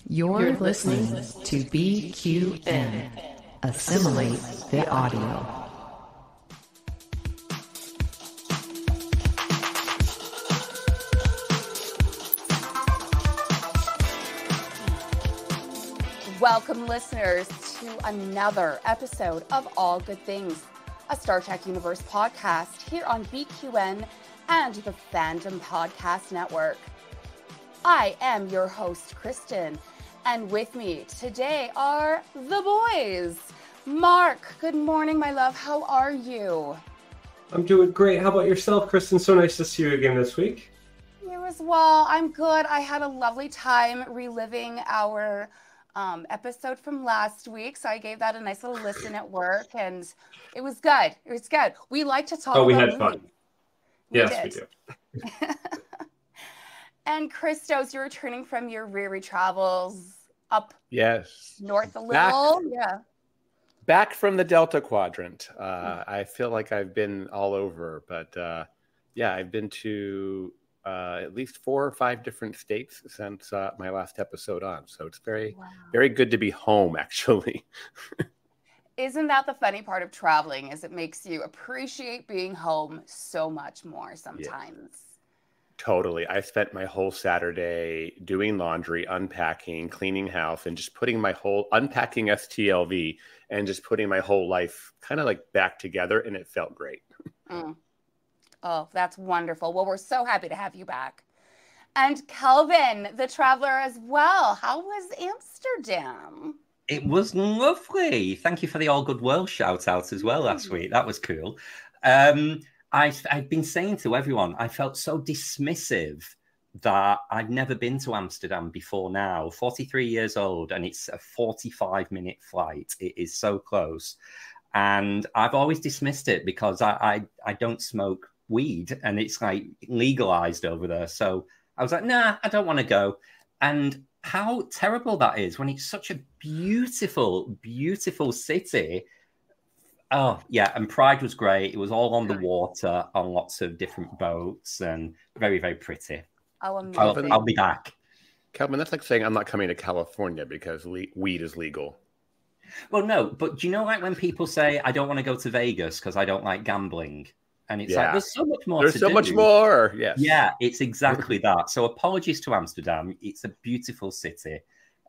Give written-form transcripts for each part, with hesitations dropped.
You're listening to BQN. Assimilate the audio. Welcome, listeners, to another episode of All Good Things, a Star Trek Universe podcast here on BQN and the Fandom Podcast Network. I am your host, Kristin, and with me today are the boys. Mark, good morning, my love. How are you? I'm doing great. How about yourself, Kristin? So nice to see you again this week. You as well. I'm good. I had a lovely time reliving our episode from last week, so I gave that a nice little listen at work, and it was good. It was good. We like to talk. Oh, we about had fun. Yes, we do. And Christos, you're returning from your Riri travels up north a little. Back from the Delta Quadrant. I feel like I've been all over, but I've been to at least 4 or 5 different states since my last episode on. So it's very good to be home, actually. Isn't that the funny part of traveling, is it makes you appreciate being home so much more sometimes? Yeah. Totally. I spent my whole Saturday doing laundry, unpacking, cleaning house, and just unpacking STLV and just putting my whole life kind of like back together, and it felt great. Oh, that's wonderful. Well, we're so happy to have you back. And Kelvin, the traveler as well. How was Amsterdam? It was lovely. Thank you for the All Good World shout out as well last week. That was cool. I've been saying to everyone, I felt so dismissive that I'd never been to Amsterdam before now. 43 years old, and it's a 45-minute flight. It is so close. And I've always dismissed it because I don't smoke weed, and it's like legalized over there. So I was like, nah, I don't want to go. And how terrible that is when it's such a beautiful, beautiful city. Oh, yeah. And Pride was great. It was all on the water on lots of different boats and very, very pretty. Oh, amazing. I'll be back. Kelvin, that's like saying I'm not coming to California because weed is legal. Well, no, but do you know, like when people say, I don't want to go to Vegas because I don't like gambling? And it's like, there's so much more to do. There's so much more. Yes. Yeah, it's exactly that. So apologies to Amsterdam. It's a beautiful city.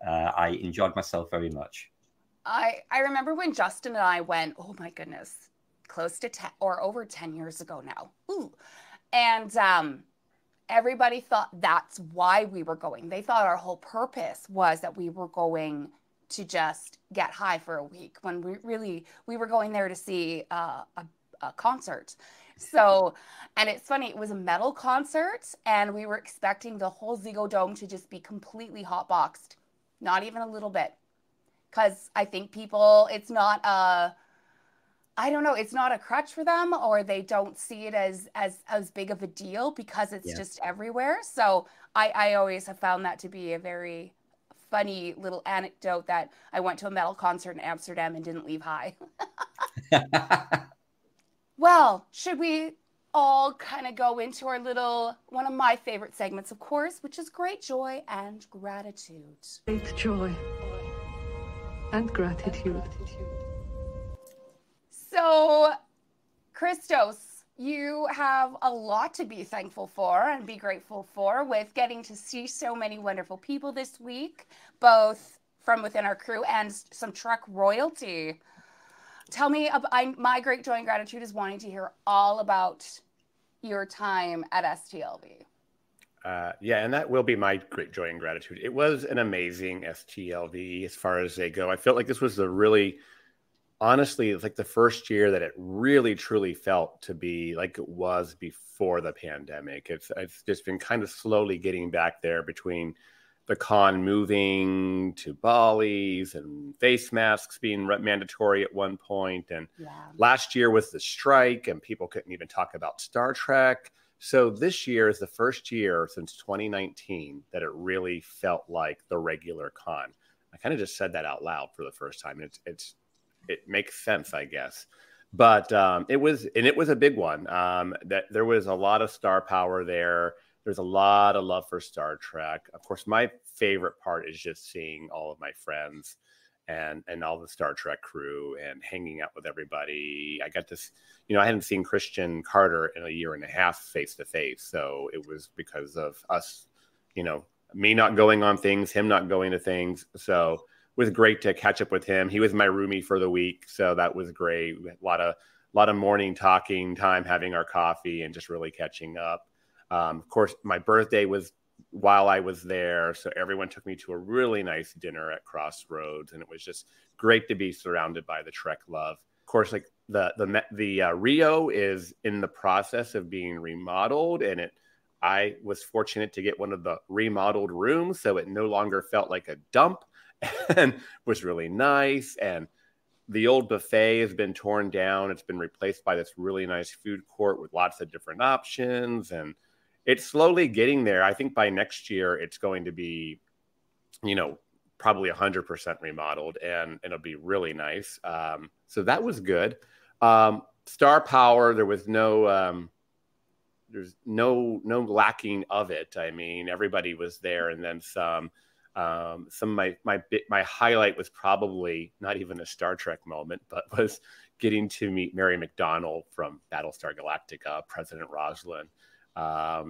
I enjoyed myself very much. I remember when Justin and I went, oh my goodness, close to 10 or over 10 years ago now. Ooh. And everybody thought that's why we were going. They thought our whole purpose was that we were going to just get high for a week, when we were going there to see a concert. So, and it's funny, it was a metal concert, and we were expecting the whole Ziggo Dome to just be completely hotboxed. Not even a little bit. Because I think people, it's not it's not a crutch for them, or they don't see it as big of a deal because it's just everywhere. So I always have found that to be a very funny little anecdote, that I went to a metal concert in Amsterdam and didn't leave high. Well, should we all kind of go into our one of my favorite segments, of course, which is Great Joy and Gratitude. Great joy and gratitude. So, Christos, you have a lot to be thankful for and be grateful for, with getting to see so many wonderful people this week, both from within our crew and some Trek royalty. Tell me, my great joy and gratitude is wanting to hear all about your time at STLV. And that will be my great joy and gratitude. It was an amazing STLV as far as they go. I felt like this was honestly, it's like the first year that it really, truly felt to be like it was before the pandemic. It's just been kind of slowly getting back there, between the con moving to Bali's and face masks being mandatory at one point. And last year was the strike, and people couldn't even talk about Star Trek. So this year is the first year since 2019 that it really felt like the regular con. I kind of just said that out loud for the first time. It makes sense, I guess. But it was a big one. That there was a lot of star power there. there's a lot of love for Star Trek. Of course, my favorite part is just seeing all of my friends and all the Star Trek crew and hanging out with everybody. I got this, I hadn't seen Christian Carter in a year and a half face to face. So it was because of us, me not going on things, him not going to things. So it was great to catch up with him. He was my roomie for the week. So that was great. We had a lot of morning talking time, having our coffee and just really catching up. Of course, my birthday was while I was there. So everyone took me to a really nice dinner at Crossroads, and it was just great to be surrounded by the Trek love. Of course, like the Rio is in the process of being remodeled, and I was fortunate to get one of the remodeled rooms, so it no longer felt like a dump and was really nice. And the old buffet has been torn down. It's been replaced by this really nice food court with lots of different options, and it's slowly getting there. I think by next year, it's going to be, probably 100% remodeled, and it'll be really nice. So that was good. Star Power, there was there's no lacking of it. I mean, everybody was there, and then some. Some of my highlight was probably not even a Star Trek moment, but was getting to meet Mary McDonnell from Battlestar Galactica, President Roslin.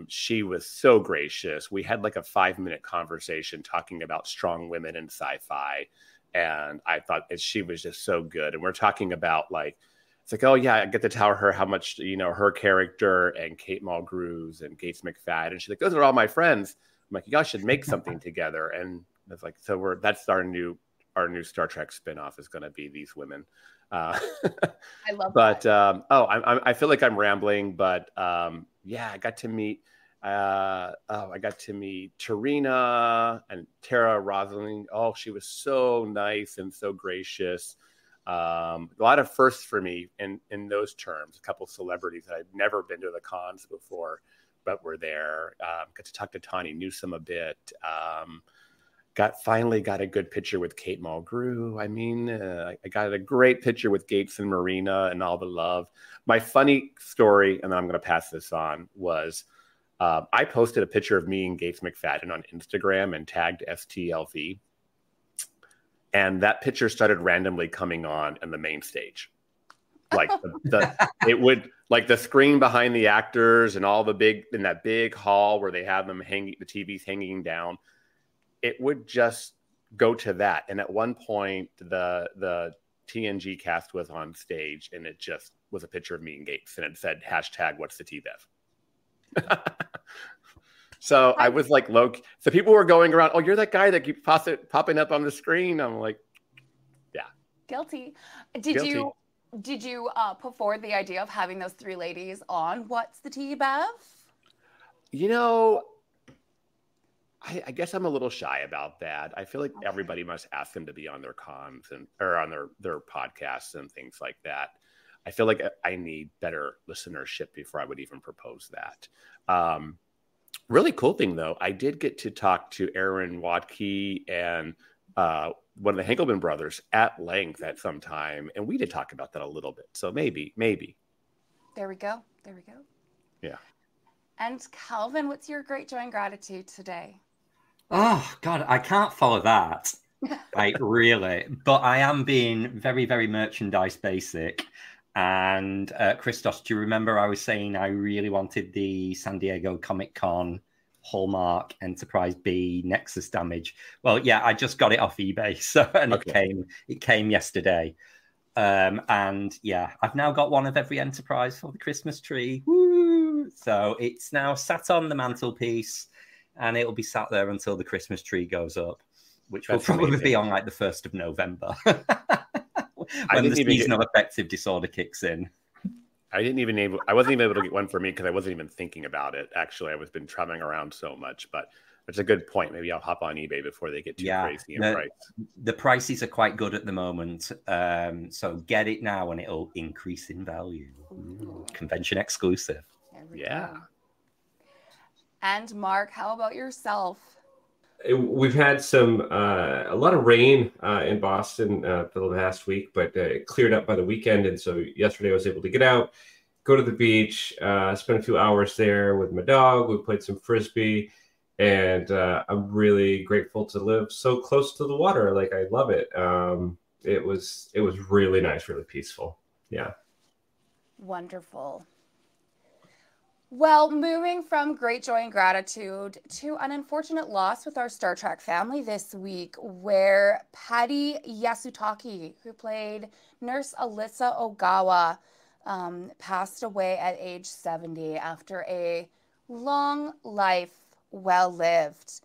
She was so gracious. We had like a 5-minute conversation talking about strong women in sci-fi. And I thought she was just so good. And we're talking about it's like, oh yeah, I get to tell her how much, her character and Kate Mulgrews and Gates McFadden. And she's like, those are all my friends. I'm like, you guys should make something together. And it's like, so that's our new Star Trek spinoff is going to be these women. I love but, that. I feel like I'm rambling, but yeah, I got to meet Tarina and Tara Rosling. Oh, she was so nice and so gracious. A lot of firsts for me in those terms. A couple celebrities that I'd never been to the cons before, but were there. Got to talk to Tawny Newsome a bit. Finally got a good picture with Kate Mulgrew. I mean, I got a great picture with Gates and Marina and all the love. My funny story, and then I'm going to pass this on, was I posted a picture of me and Gates McFadden on Instagram and tagged STLV. And that picture started randomly coming on in the main stage. Like it would, like the screen behind the actors and all in that big hall where they have them the TVs hanging down. It would just go to that. And at one point, the TNG cast was on stage, and it just was a picture of me and Gates, and it said #what's the TBEV. So I was like, so people were going around, oh, you're that guy that keeps popping up on the screen. I'm like, yeah. Guilty. Did you put forward the idea of having those three ladies on What's the Tea, I guess I'm a little shy about that. I feel like everybody must ask them to be on their cons or on their podcasts and things like that. I feel like I need better listenership before I would even propose that. Really cool thing, though, I did get to talk to Aaron Wadke and one of the Henkelman brothers at length at some time, and we did talk about that a little bit. So maybe. There we go. Yeah. And Kelvin, what's your great joy and gratitude today? Oh, God, I can't follow that. Like, really. But I am being very, very merchandise basic. And Christos, do you remember I was saying I really wanted the San Diego Comic-Con Hallmark Enterprise B Nexus Damage? Well, yeah, I just got it off eBay. It came yesterday. And yeah, I've now got one of every Enterprise for the Christmas tree. Woo! So it's now sat on the mantelpiece, and it'll be sat there until the Christmas tree goes up, which will probably be on like the 1st of November. When the seasonal affective disorder kicks in. I wasn't even able to get one for me because I wasn't even thinking about it. Actually, I was been traveling around so much, but it's a good point. Maybe I'll hop on eBay before they get too crazy in price. The prices are quite good at the moment. So get it now and it'll increase in value. Convention exclusive. Yeah. Go. And Mark, how about yourself? We've had a lot of rain in Boston for the last week, but it cleared up by the weekend. And so yesterday I was able to get out go to the beach, spend a few hours there with my dog. We played some frisbee, and I'm really grateful to live so close to the water. Like, I love it. It was really nice, really peaceful. Yeah. Wonderful. Well, moving from great joy and gratitude to an unfortunate loss with our Star Trek family this week, where Patty Yasutake, who played Nurse Alyssa Ogawa, passed away at age 70 after a long life well lived.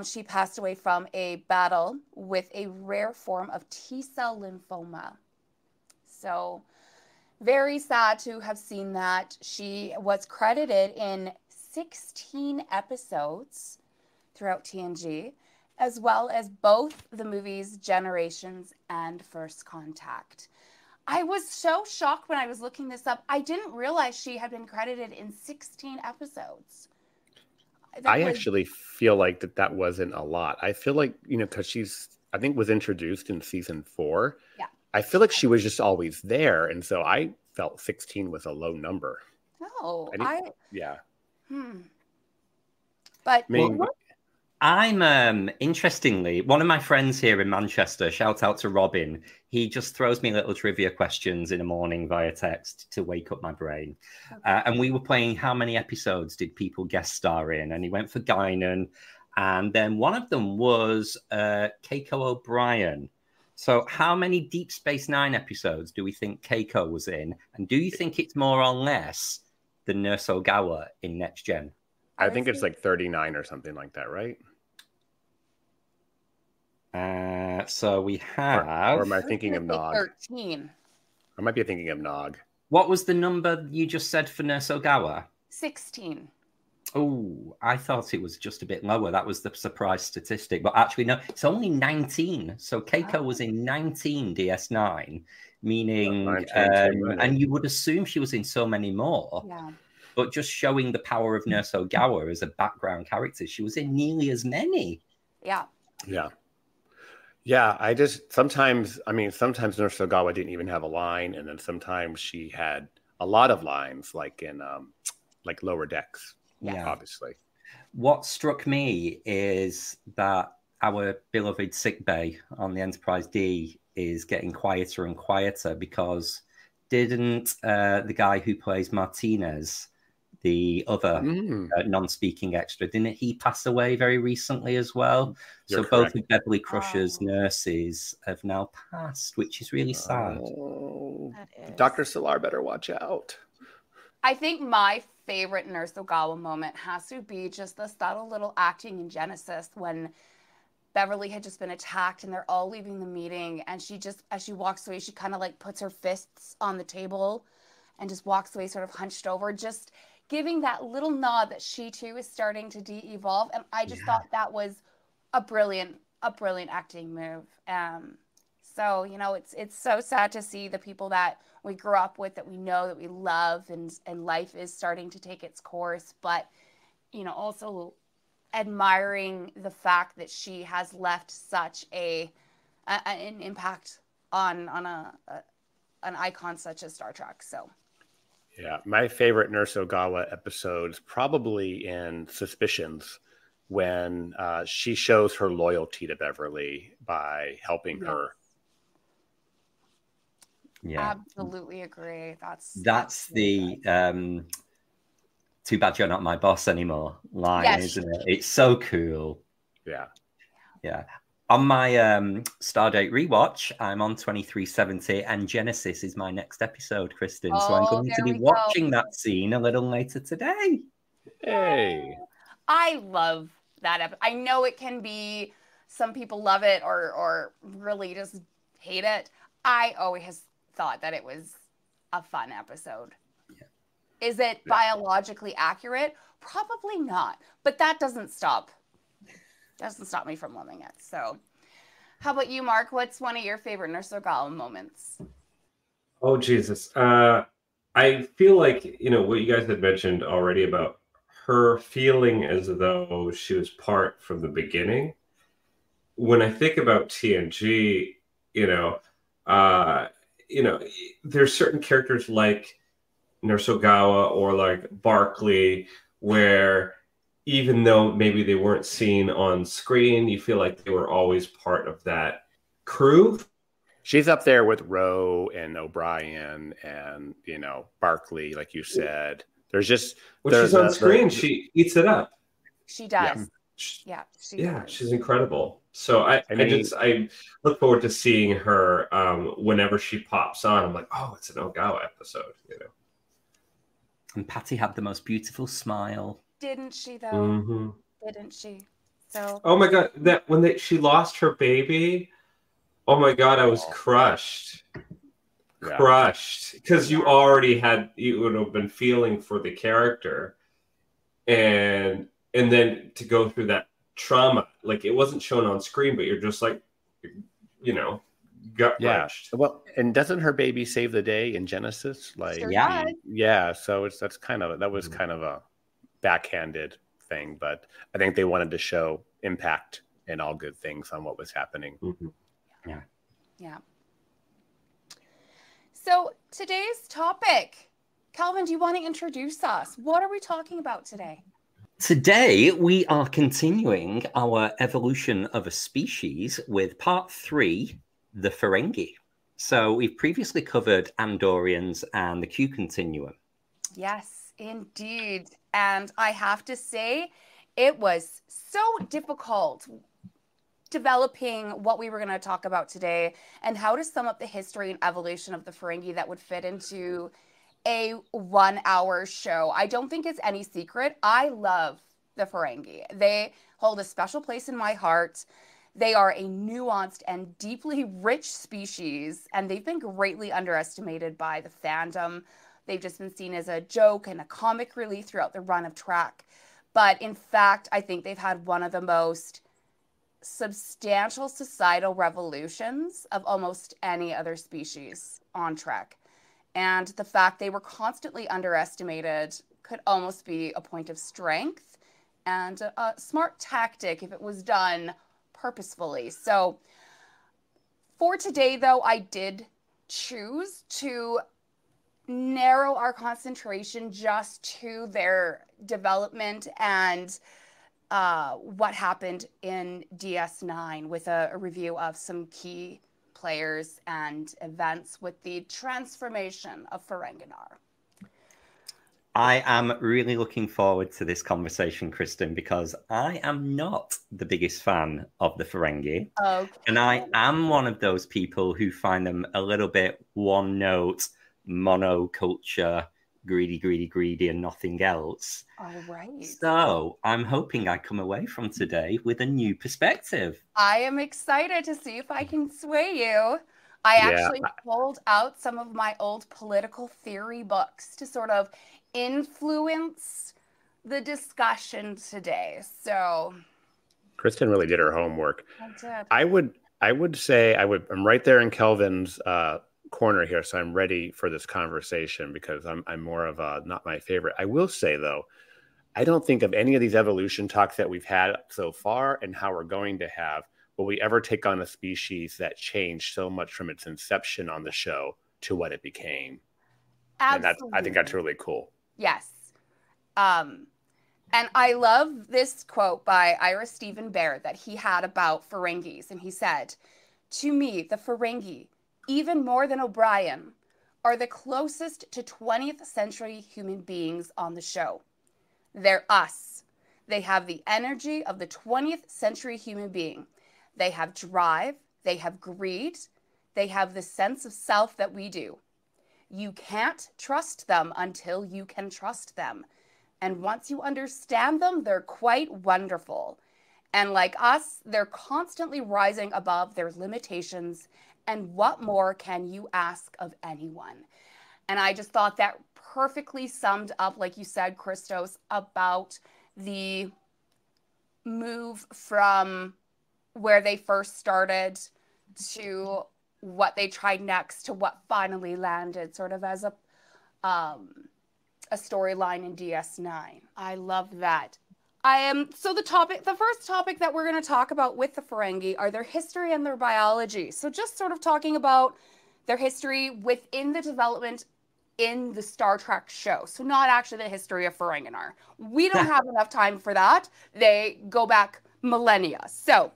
She passed away from a battle with a rare form of T-cell lymphoma. So very sad to have seen that. She was credited in 16 episodes throughout TNG, as well as both the movies Generations and First Contact. I was so shocked when I was looking this up. I didn't realize she had been credited in 16 episodes. I actually feel like that wasn't a lot. I feel like, because I think was introduced in season 4. Yeah. I feel like she was just always there. And so I felt 16 was a low number. Oh, yeah. But I'm interestingly, one of my friends here in Manchester, shout out to Robin, he just throws me little trivia questions in the morning via text to wake up my brain. Okay. And we were playing how many episodes did people guest star in? And he went for Guinan. And then one of them was Keiko O'Brien. So how many Deep Space Nine episodes do we think Keiko was in? And do you think it's more or less than Nurse Ogawa in Next Gen? I think it's like 39 or something like that, right? So we have... Or am I thinking of Nog? 13. I might be thinking of Nog. What was the number you just said for Nurse Ogawa? 16. Oh, I thought it was just a bit lower. That was the surprise statistic. But actually, no, it's only 19. So Keiko was in 19 DS9, meaning... and you would assume she was in so many more. Yeah. But just showing the power of Nurse Ogawa as a background character, she was in nearly as many. Yeah. Yeah. Yeah, sometimes Nurse Ogawa didn't even have a line, and then sometimes she had a lot of lines, like in like Lower Decks, obviously. What struck me is that our beloved sickbay on the Enterprise D is getting quieter and quieter, because didn't the guy who plays Martinez, the other non-speaking extra, didn't he pass away very recently as well? You're so correct. Both of Beverly Crusher's nurses have now passed, which is really sad. Oh, Dr. Solar better watch out. I think my favorite Nurse Ogawa moment has to be just the subtle little acting in Genesis when Beverly had just been attacked and they're all leaving the meeting, and she just, as she walks away, she kind of like puts her fists on the table and just walks away sort of hunched over, just giving that little nod that she too is starting to de-evolve. And I just thought that was a brilliant acting move. So, it's so sad to see the people that we grew up with, that we know, that we love, and life is starting to take its course. But, also admiring the fact that she has left such an impact on an icon such as Star Trek. So. Yeah, my favorite Nurse Ogawa episodes probably in Suspicions, when she shows her loyalty to Beverly by helping her. Yeah, absolutely agree. That's the "too bad you're not my boss anymore" line, isn't it? It's so cool. Yeah. On my Stardate rewatch, I'm on 2370, and Genesis is my next episode, Kristin. So I'm going to be watching that scene a little later today. Hey. I love that episode. I know it can be, some people love it or really just hate it. I always thought that it was a fun episode. Yeah. Is it biologically accurate? Probably not. But that doesn't stop me from loving it. So how about you, Mark? What's one of your favorite Nurse Ogawa moments? Oh, Jesus. I feel like, what you guys had mentioned already about her feeling as though she was part from the beginning. When I think about TNG, there's certain characters like Nurse Ogawa or like Barkley, where even though maybe they weren't seen on screen, you feel like they were always part of that crew. She's up there with Rowe and O'Brien and, you know, Barkley, like you said. There's just... When she's on screen, she eats it up. She does. Yeah. She's incredible. So I look forward to seeing her whenever she pops on. I'm like, oh, it's an Ogawa episode, you know. And Patty had the most beautiful smile. Didn't she, though? Mm-hmm. Didn't she? So. Oh my God! That when she lost her baby, oh my God, I was crushed, because you would have been feeling for the character, and then to go through that trauma, like it wasn't shown on screen, but you're just like, you know, gut wrenched. Well, and doesn't her baby save the day in Genesis? Like, sure So that was kind of a backhanded thing, but I think they wanted to show impact and all good things on what was happening. Mm-hmm. Yeah. So today's topic, Kelvin, do you want to introduce us? What are we talking about today? Today, we are continuing our evolution of a species with part 3, the Ferengi. So we've previously covered Andorians and the Q continuum. Yes, indeed. And I have to say, it was so difficult developing what we were going to talk about today and how to sum up the history and evolution of the Ferengi that would fit into a 1-hour show. I don't think it's any secret. I love the Ferengi. They hold a special place in my heart. They are a nuanced and deeply rich species, and they've been greatly underestimated by the fandom. They've just been seen as a joke and a comic relief throughout the run of Trek. But in fact, I think they've had one of the most substantial societal revolutions of almost any other species on Trek. And the fact they were constantly underestimated could almost be a point of strength and a smart tactic if it was done purposefully. So for today, though, I did choose to narrow our concentration just to their development and what happened in DS9 with a review of some key players and events with the transformation of Ferenginar. I am really looking forward to this conversation, Kristin, because I am not the biggest fan of the Ferengi. Okay. And I am one of those people who find them a little bit one-note, monoculture, greedy, and nothing else. All right. So I'm hoping I come away from today with a new perspective. I am excited to see if I can sway you. I actually pulled out some of my old political theory books to sort of influence the discussion today. So Kristin really did her homework. I did. I would say I'm right there in Kelvin's corner here, so I'm ready for this conversation because I'm more of a not my favorite. I will say though, I don't think of any of these evolution talks that we've had so far and how we're going to have, will we ever take on a species that changed so much from its inception on the show to what it became. Absolutely. And I think that's really cool. Yes. And I love this quote by Ira Stephen Baird that he had about Ferengis. And he said, "To me, the Ferengi, even more than O'Brien, are the closest to 20th century human beings on the show. They're us. They have the energy of the 20th century human being. They have drive. They have greed. They have the sense of self that we do. You can't trust them until you can trust them. And once you understand them, they're quite wonderful. And like us, they're constantly rising above their limitations. And what more can you ask of anyone?" And I just thought that perfectly summed up, like you said, Christos, about the move from where they first started to what they tried next to what finally landed sort of as a storyline in DS9. I love that. So the first topic that we're going to talk about with the Ferengi are their history and their biology. So just sort of talking about their history within the development in the Star Trek show. So not actually the history of Ferengi. We don't have enough time for that. They go back millennia. So,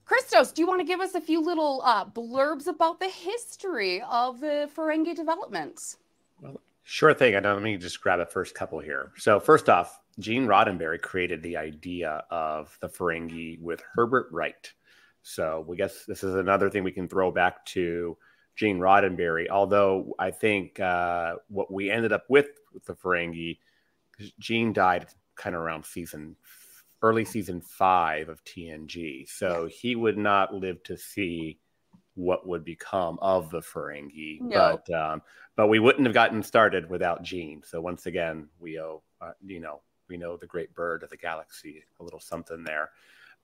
Christos, do you want to give us a few little blurbs about the history of the Ferengi development? Well, sure thing. And let me just grab a first couple here. So first off, Gene Roddenberry created the idea of the Ferengi with Herbert Wright. So we guess this is another thing we can throw back to Gene Roddenberry. Although I think what we ended up with the Ferengi, Gene died kind of around early season 5 of TNG. So he would not live to see what would become of the Ferengi. No. But we wouldn't have gotten started without Gene. So once again, we owe, we know the great bird of the galaxy, a little something there.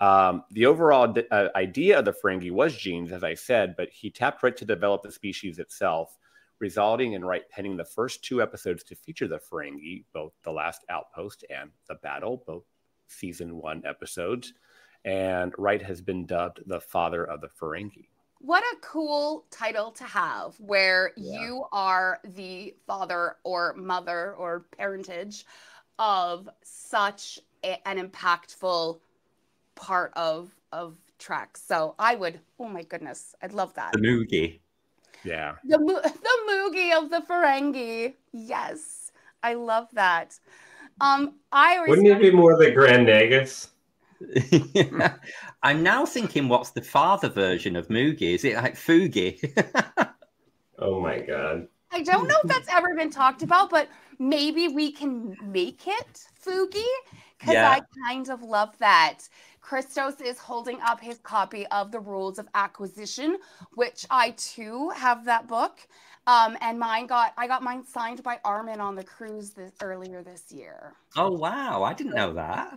The overall idea of the Ferengi was Gene's, as I said, but he tapped Wright to develop the species itself, resulting in Wright penning the first 2 episodes to feature the Ferengi, both The Last Outpost and The Battle, both season 1 episodes. And Wright has been dubbed the father of the Ferengi. What a cool title to have, where you are the father or mother or parentage of such an impactful part of Trek. So I would, oh my goodness, I'd love that. The Moogie. Yeah. The Moogie of the Ferengi. Yes, I love that. Wouldn't it be more the Grand Nagus? I'm now thinking, what's the father version of Moogie? Is it like Fugi? Oh my god. I don't know if that's ever been talked about, but maybe we can make it Fugi, because I kind of love that. Christos is holding up his copy of The Rules of Acquisition, which I too have that book. And I got mine signed by Armin on the cruise earlier this year. Oh wow, I didn't know that.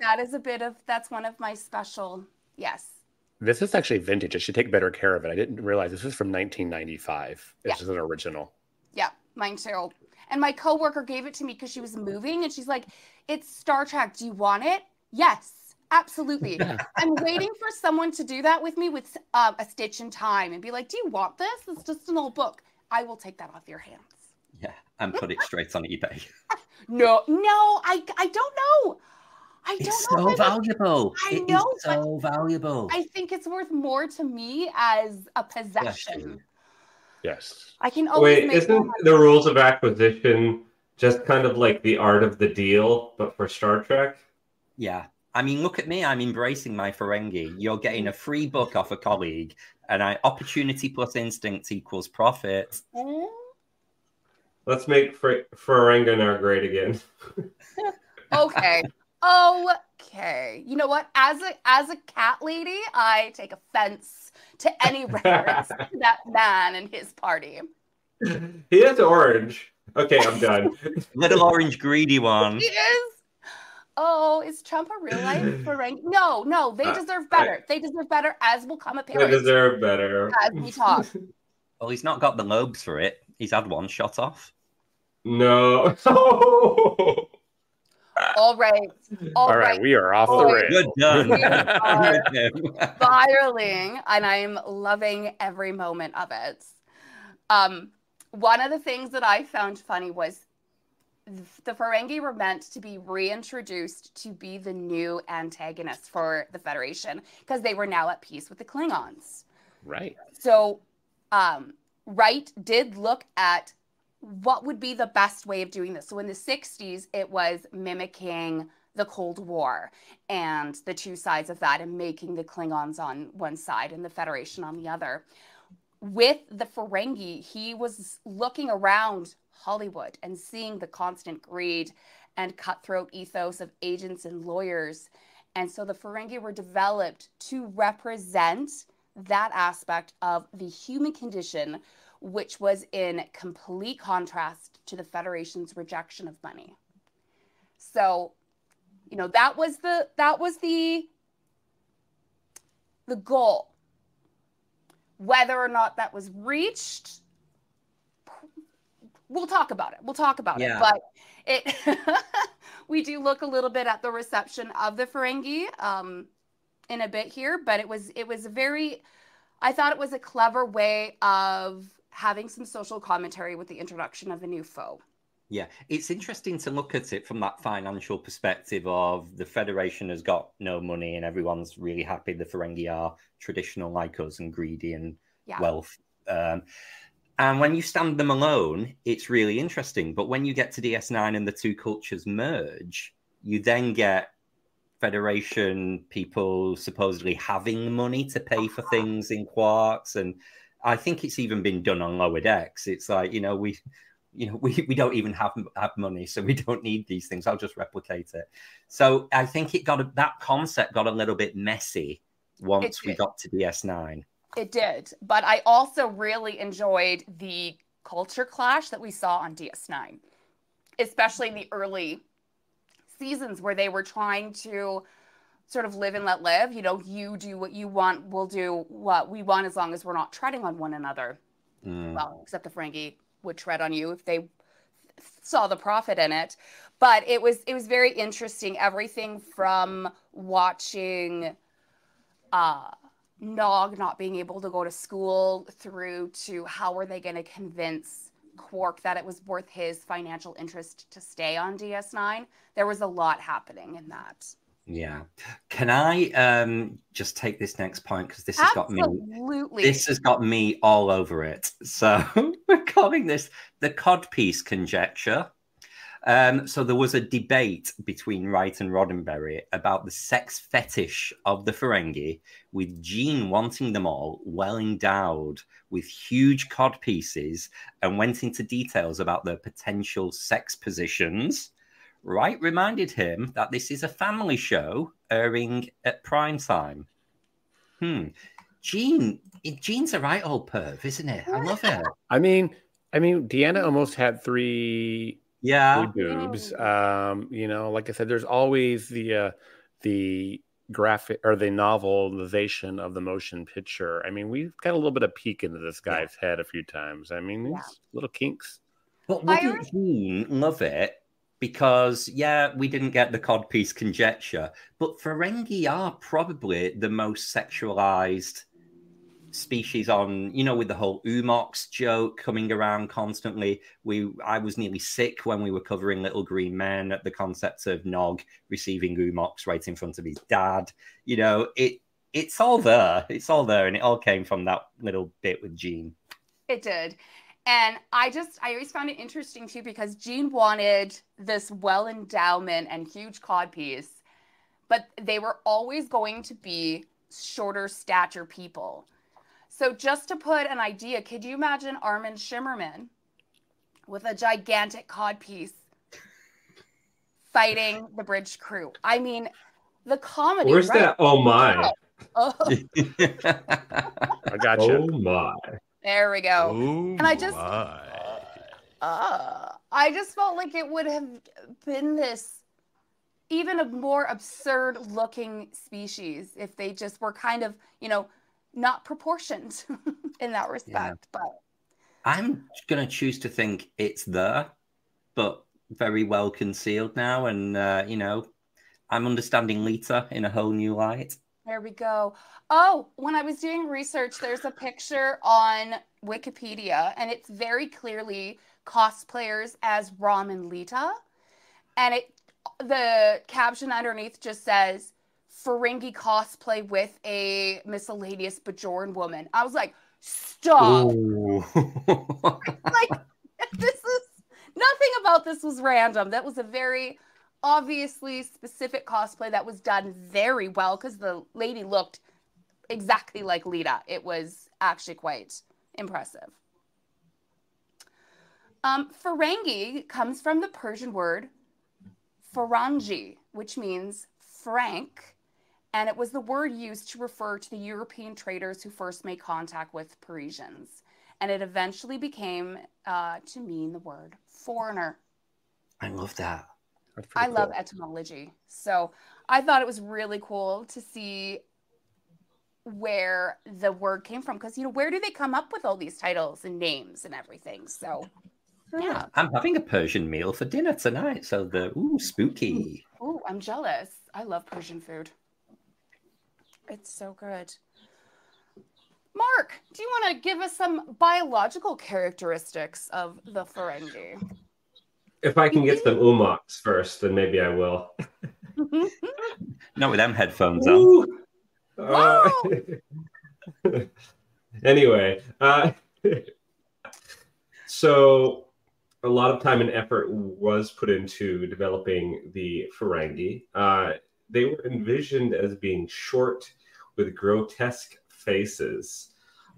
That's one of my special, yes. This is actually vintage. I should take better care of it. I didn't realize this was from 1995. This is an original. Yeah, mine too. And my coworker gave it to me because she was moving, and she's like, "It's Star Trek. Do you want it?" Yes, absolutely. I'm waiting for someone to do that with me with A Stitch in Time and be like, "Do you want this? It's just an old book." I will take that off your hands. Yeah, and put it straight on eBay. No, I don't know. It's so valuable. I know. It's so valuable. I think it's worth more to me as a possession. Yes. I can always make isn't The Rules of Acquisition just kind of like the art of the deal, but for Star Trek? Yeah. I mean, look at me. I'm embracing my Ferengi. You're getting a free book off a colleague, and opportunity plus instinct equals profit. Let's make Ferengi great again. Okay. You know what? As a cat lady, I take offense to any reference to that man and his party. He is orange. Okay, I'm done. Little orange greedy one. He is. Oh, is Trump a real life Ferengi? No, they deserve better. They deserve better, as will come apparent. They deserve better. As we talk. Well, he's not got the lobes for it. He's had one shot off. No. All right. All right. We are off the rails. Good done. We are spiraling, and I'm loving every moment of it. One of the things that I found funny was the Ferengi were meant to be reintroduced to be the new antagonists for the Federation, because they were now at peace with the Klingons. Right. So Wright did look at what would be the best way of doing this. So in the 60s, it was mimicking the Cold War and the two sides of that, and making the Klingons on one side and the Federation on the other. With the Ferengi, he was looking around Hollywood and seeing the constant greed and cutthroat ethos of agents and lawyers. And so the Ferengi were developed to represent that aspect of the human condition, which was in complete contrast to the Federation's rejection of money. So, that was the goal. Whether or not that was reached, we'll talk about it. But we do look a little bit at the reception of the Ferengi in a bit here, but it was I thought it was a clever way of having some social commentary with the introduction of a new foe. Yeah, it's interesting to look at it from that financial perspective of the Federation has got no money and everyone's really happy. The Ferengi are traditional like us and greedy and wealth. And when you stand them alone, it's really interesting. But when you get to DS9 and the two cultures merge, you then get Federation people supposedly having the money to pay for things in quarks. And I think it's even been done on lower decks. It's like, we don't even have money, so we don't need these things. I'll just replicate it. So I think that concept got a little bit messy once we got to DS9. It did, but I also really enjoyed the culture clash that we saw on DS9, especially in the early seasons where they were trying to sort of live and let live. You do what you want, we'll do what we want as long as we're not treading on one another. Well, except the Ferengi would tread on you if they saw the profit in it. But it was very interesting. Everything from watching Nog not being able to go to school through to how are they going to convince Quark that it was worth his financial interest to stay on DS9. There was a lot happening in that. Yeah. Can I just take this next point, because this has got me all over it. So we're calling this the codpiece conjecture. So there was a debate between Wright and Roddenberry about the sex fetish of the Ferengi, with Gene wanting them all well endowed with huge codpieces, and went into details about their potential sex positions. Wright reminded him that this is a family show airing at prime time. Gene's a right old perv, isn't it? I love it. I mean, Deanna almost had three boobs. Like I said, there's always the graphic or the novelization of the motion picture. I mean, we've got a little bit of peek into this guy's head a few times. I mean, these little kinks. But wouldn't Gene love it? Because, we didn't get the codpiece conjecture, but Ferengi are probably the most sexualized species on, with the whole Umox joke coming around constantly. I was nearly sick when we were covering Little Green Men at the concept of Nog receiving Umox right in front of his dad. It's all there. It's all there, and it all came from that little bit with Gene. It did. And I always found it interesting too, because Gene wanted this well endowment and huge codpiece, but they were always going to be shorter stature people. So just to put an idea, could you imagine Armin Shimmerman with a gigantic codpiece fighting the bridge crew? I mean, the comedy. Where's that? Oh my. Oh. I got you. Oh my. There we go. Oh, and I just felt like it would have been this even a more absurd looking species if they just were kind of, not proportioned in that respect. But I'm going to choose to think it's there, but very well concealed now. And, I'm understanding Lita in a whole new light. There we go. Oh, when I was doing research, there's a picture on Wikipedia, and it's very clearly cosplayers as Rom and Lita. And the caption underneath just says, Ferengi cosplay with a miscellaneous Bajoran woman. I was like, stop. Like, nothing about this was random. That was a very obviously specific cosplay that was done very well, because the lady looked exactly like Lita. It was actually quite impressive. Ferengi comes from the Persian word Ferengi, which means Frank, and it was the word used to refer to the European traders who first made contact with Parisians, and it eventually became to mean the word foreigner. I love that. I love etymology. So I thought it was really cool to see where the word came from, because, where do they come up with all these titles and names and everything? So, yeah. I'm having a Persian meal for dinner tonight. So spooky. Ooh, I'm jealous. I love Persian food. It's so good. Mark, do you want to give us some biological characteristics of the Ferengi? If I can get some umox first, then maybe I will. Not with them headphones on. Anyway, so a lot of time and effort was put into developing the Ferengi. They were envisioned as being short with grotesque faces.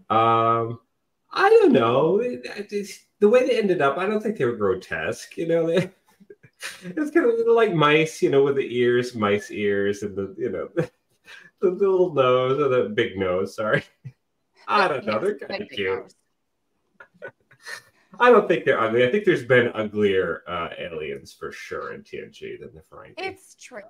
I don't know. The way they ended up, I don't think they were grotesque. You know, it's kind of like mice, you know, with the ears, mice ears, and the little nose, or the big nose. Sorry, I don't know. They're kind of cute. Nose. I don't think they're ugly. I think there's been uglier aliens for sure in TNG than the Ferengi. It's true.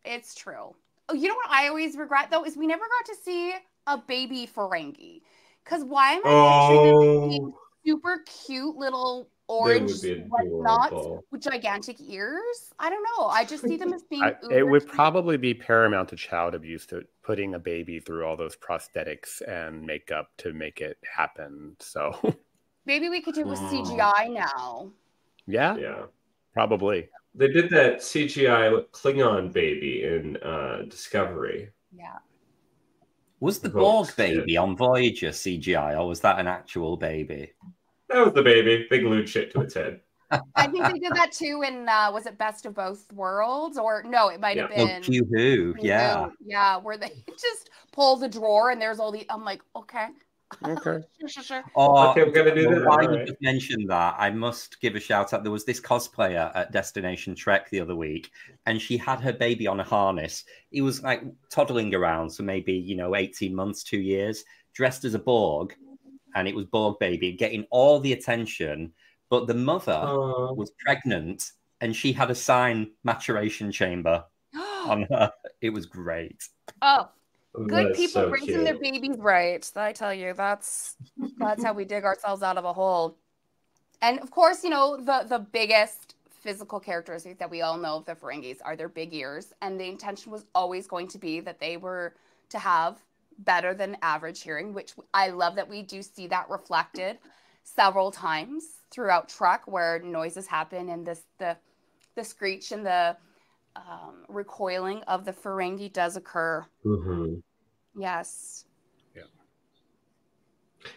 It's true. Oh, you know what I always regret though is we never got to see a baby Ferengi. Because why am I picturing them being super cute little orange whatnots with gigantic ears? I don't know. I just see them as being it would probably be paramount to child abuse to putting a baby through all those prosthetics and makeup to make it happen. So maybe we could do it with CGI now. Yeah. Probably. They did that CGI with Klingon baby in Discovery. Yeah. Was the Borg baby on Voyager CGI, or was that an actual baby? That was the baby. They glued shit to its head. I think they did that too in, was it Best of Both Worlds? Or no, it might have been. Q-Who, yeah. Yeah, where they just pull the drawer and there's all the, I'm like, okay. Okay. Sure. Okay, we're gonna do that. Why you just mentioned that, I must give a shout out. There was this cosplayer at Destination Trek the other week, and she had her baby on a harness. He was like toddling around, so maybe 18 months, 2 years, dressed as a Borg, and it was Borg baby getting all the attention. But the mother was pregnant, and she had a sign maturation chamber on her. It was great. Oh. Good people raising their babies right. I tell you, that's how we dig ourselves out of a hole. And of course, the biggest physical characteristic that we all know of the Ferengis are their big ears. And the intention was always going to be that they were to have better than average hearing, which I love that we do see that reflected several times throughout Trek, where noises happen and the screech and the recoiling of the Ferengi does occur. Mm-hmm. Yes. Yeah.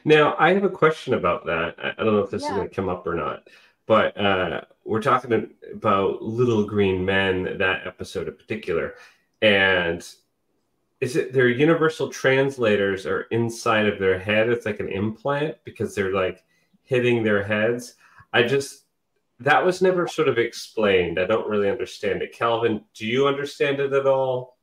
Now, I have a question about that. I don't know if this is going to come up or not, but we're talking about Little Green Men, that episode in particular. And is it their universal translators are inside of their head? It's like an implant because they're like hitting their heads. That was never sort of explained. I don't really understand it. Kelvin, do you understand it at all?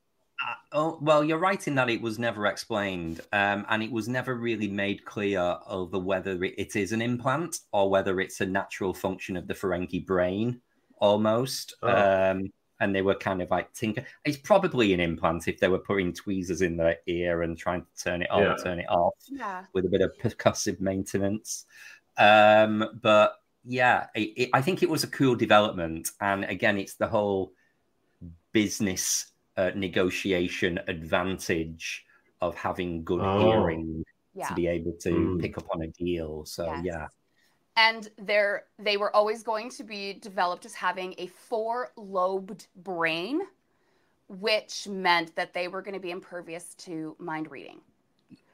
Well, you're right in that it was never explained, and it was never really made clear over whether it is an implant or whether it's a natural function of the Ferengi brain, almost. And they were kind of like tinker. It's probably an implant if they were putting tweezers in their ear and trying to turn it on, turn it off, with a bit of percussive maintenance. But yeah, I think it was a cool development. And again, it's the whole business negotiation advantage of having good hearing to be able to pick up on a deal. So, And they were always going to be developed as having a 4-lobed brain, which meant that they were going to be impervious to mind reading.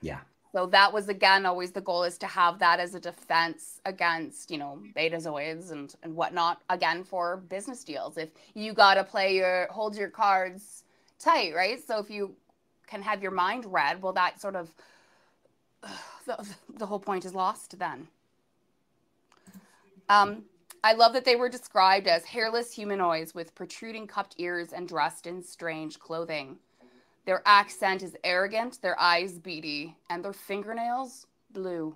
Yeah. So that was, again, always the goal, is to have that as a defense against, betazoids and whatnot, again, for business deals. If you got to hold your cards tight, right? So if you can have your mind read, well, that sort of, the whole point is lost then. I love that they were described as hairless humanoids with protruding cupped ears and dressed in strange clothing. Their accent is arrogant, their eyes beady, and their fingernails blue.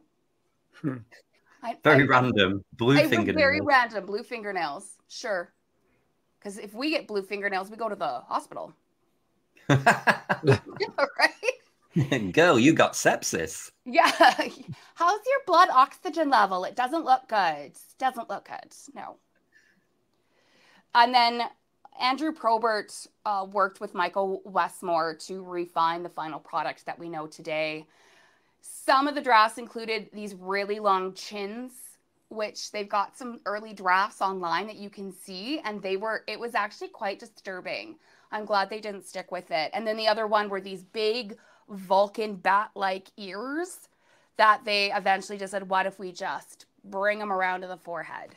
Very random. Blue fingernails. Very random. Blue fingernails. Sure. Because if we get blue fingernails, we go to the hospital. Right? Girl, you got sepsis. Yeah. How's your blood oxygen level? It doesn't look good. Doesn't look good. No. And then Andrew Probert worked with Michael Westmore to refine the final product that we know today. Some of the drafts included these really long chins, which they've got some early drafts online that you can see, and it was actually quite disturbing. I'm glad they didn't stick with it. And then the other one were these big Vulcan bat-like ears that they eventually just said, what if we just bring them around to the forehead?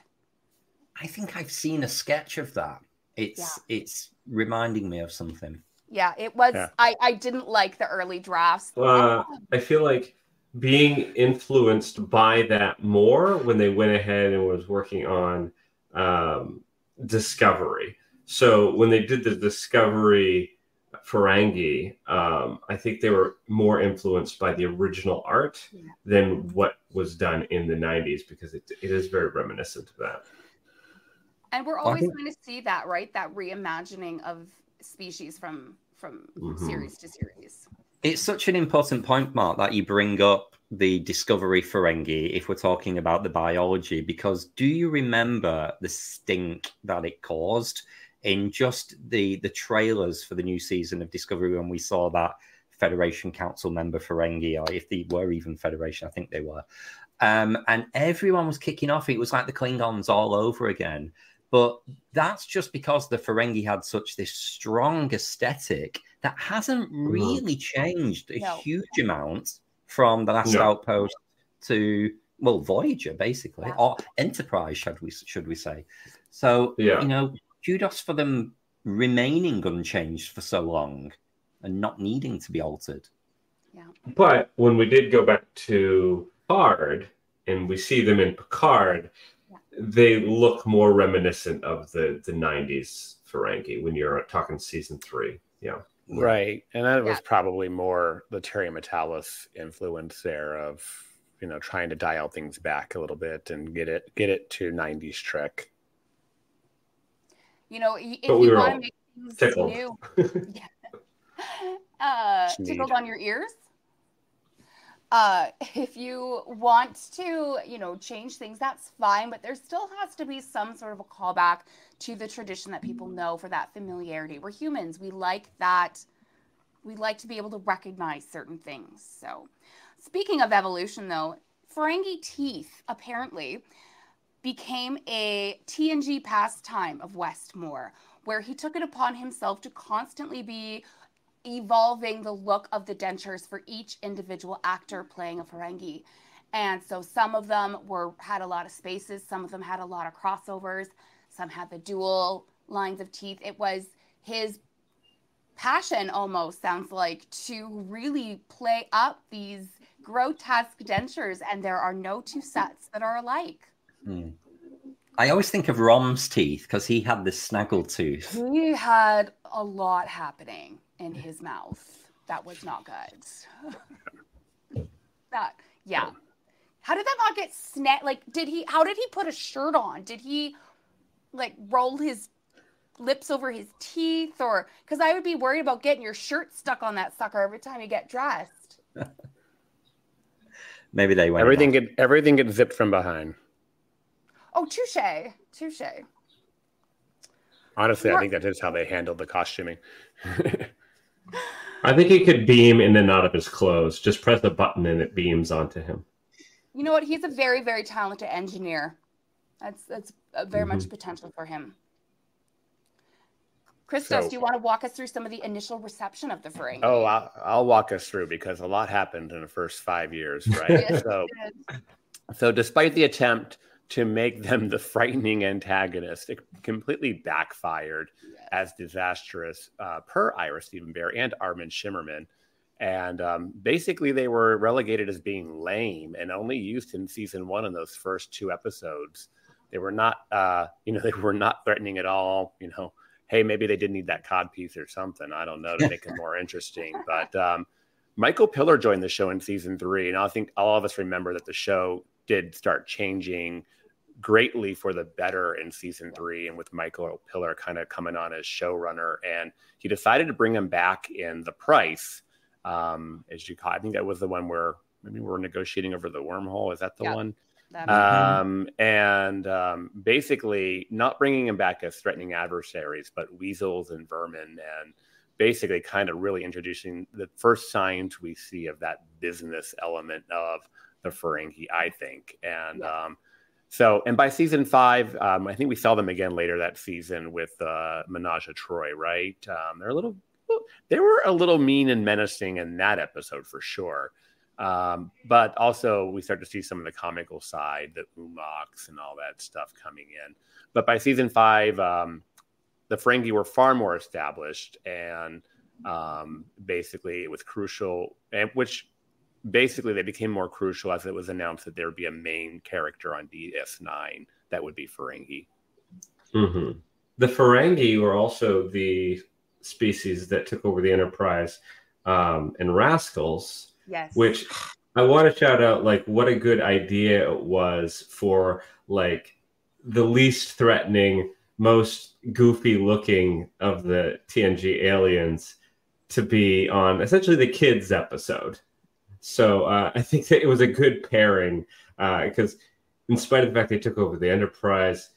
I think I've seen a sketch of that. It's reminding me of something. Yeah, it was. Yeah. I didn't like the early drafts. I feel like being influenced by that more when they went ahead and was working on Discovery. So when they did the Discovery Ferengi, I think they were more influenced by the original art than what was done in the 90s, because it is very reminiscent of that. And we're always going to see that, right? That reimagining of species from series to series. It's such an important point, Mark, that you bring up the Discovery Ferengi if we're talking about the biology, because do you remember the stink that it caused in just the trailers for the new season of Discovery when we saw that Federation Council member Ferengi, or if they were even Federation, I think they were. And everyone was kicking off. It was like the Klingons all over again. But that's just because the Ferengi had such this strong aesthetic that hasn't really changed a huge amount from the Last Outpost to, well, Voyager, basically, or Enterprise, should we say. So, kudos for them remaining unchanged for so long and not needing to be altered. Yeah. But when we did go back to Picard and we see them in Picard, they look more reminiscent of the 90s Ferengi when you're talking season 3. Yeah. Right. And that was probably more the Terry Metalis influence there of, trying to dial things back a little bit and get it to 90s Trek. If you want to make things tickled. New, tickled on your ears. If you want to, change things, that's fine, but there still has to be some sort of a callback to the tradition that people know for that familiarity. We're humans. We like that. We like to be able to recognize certain things. So speaking of evolution, though, Ferengi teeth apparently became a TNG pastime of Westmore, where he took it upon himself to constantly be evolving the look of the dentures for each individual actor playing a Ferengi. And so some of them had a lot of spaces, some of them had a lot of crossovers, some had the dual lines of teeth. It was his passion, almost sounds like, to really play up these grotesque dentures, and there are no two sets that are alike. I always think of Rom's teeth because he had this snaggle tooth. He had a lot happening in his mouth. That was not good. How did that not get how did he put a shirt on? Did he roll his lips over his teeth, or because I would be worried about getting your shirt stuck on that sucker every time you get dressed. Maybe they went. Everything gets zipped from behind. Oh, touche. Honestly, I think that is how they handled the costuming. I think he could beam in and out of his clothes. Just press a button and it beams onto him. You know what? He's a very, very talented engineer. That's very much potential for him. Christos, do you want to walk us through some of the initial reception of the Ferengi? Oh, I'll walk us through, because a lot happened in the first 5 years, right? So despite the attempt to make them the frightening antagonist, it completely backfired as disastrous per Ira Steven Behr and Armin Shimmerman. And basically they were relegated as being lame and only used in season 1 in those first 2 episodes. They were not, they were not threatening at all. Hey, maybe they did need that cod piece or something. I don't know, to make it more interesting. But Michael Piller joined the show in season 3. And I think all of us remember that the show did start changing greatly for the better in season 3, and with Michael Piller kind of coming on as showrunner, and he decided to bring him back in The Price. As you call, I think that was the one where maybe we're negotiating over the wormhole. Is that the one? Basically not bringing him back as threatening adversaries, but weasels and vermin, and basically kind of really introducing the first signs we see of that business element of the Ferengi, I think. And and by season 5, I think we saw them again later that season with Menage a Troy, right? They were a little mean and menacing in that episode for sure. But also we start to see some of the comical side, the Umoks and all that stuff coming in. But by season 5, the Ferengi were far more established, and basically it was crucial, which basically they became more crucial as it was announced that there would be a main character on DS9 that would be Ferengi. Mm-hmm. The Ferengi were also the species that took over the Enterprise and Rascals. Yes. Which I want to shout out, like, what a good idea it was for, like, the least threatening, most goofy looking of the TNG aliens to be on essentially the kids episode. So I think that it was a good pairing because in spite of the fact they took over the Enterprise,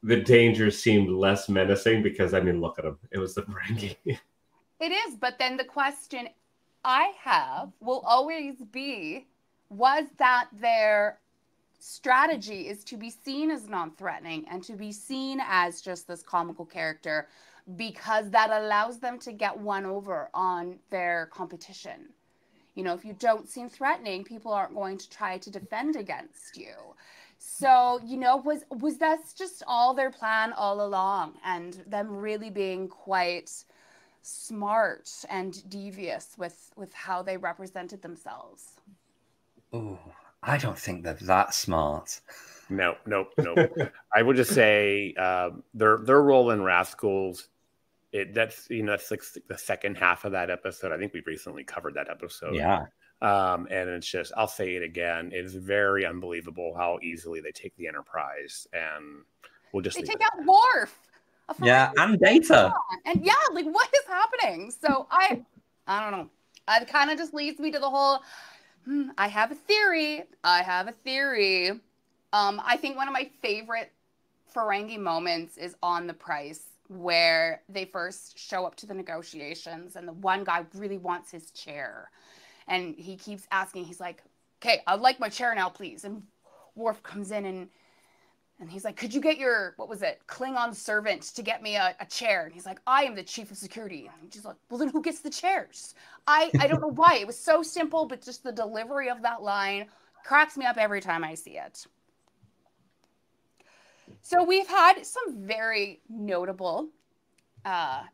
the danger seemed less menacing because, I mean, look at them. It was the Ferengi. It is, but then the question I have will always be, was that their strategy is to be seen as non-threatening and to be seen as just this comical character because that allows them to get one over on their competition. You know, if you don't seem threatening, people aren't going to try to defend against you. So, you know, was that just all their plan all along, and them really being quite smart and devious with how they represented themselves? Oh, I don't think they're that smart. No. I would just say their role in Rascals, that's like the second half of that episode. I think we've recently covered that episode. Yeah. And it's just, I'll say it again, it's very unbelievable how easily they take the Enterprise, and we'll just take out Worf. Yeah, and Data. And yeah, like, what is happening? So I don't know. It kind of just leads me to the whole, I have a theory. I think one of my favorite Ferengi moments is on The Price, where they first show up to the negotiations and the one guy really wants his chair. And he keeps asking, he's like, okay, I'd like my chair now, please. And Worf comes in and he's like, could you get your, Klingon servant to get me a chair? And he's like, I am the chief of security. And he's like, well, then who gets the chairs? I don't know why. It was so simple, but just the delivery of that line cracks me up every time I see it. So we've had some very notable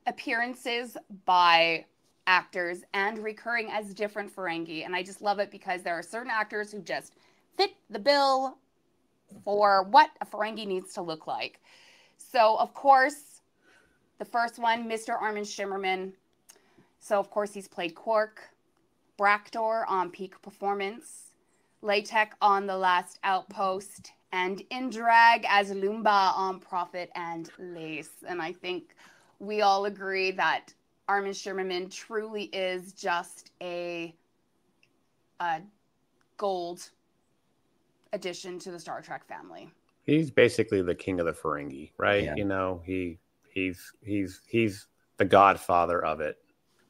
appearances by actors and recurring as different Ferengi. And I just love it because there are certain actors who just fit the bill for what a Ferengi needs to look like. So, of course, the first one, Mr. Armin Shimmerman. So, of course, he's played Quark, Braktor on Peak Performance, Latek on The Last Outpost, and Indrag as Lumba on Prophet and Lace. And I think we all agree that Armin Shimmerman truly is just a gold addition to the Star Trek family. He's basically the king of the Ferengi, right? Yeah. You know, he's the godfather of it.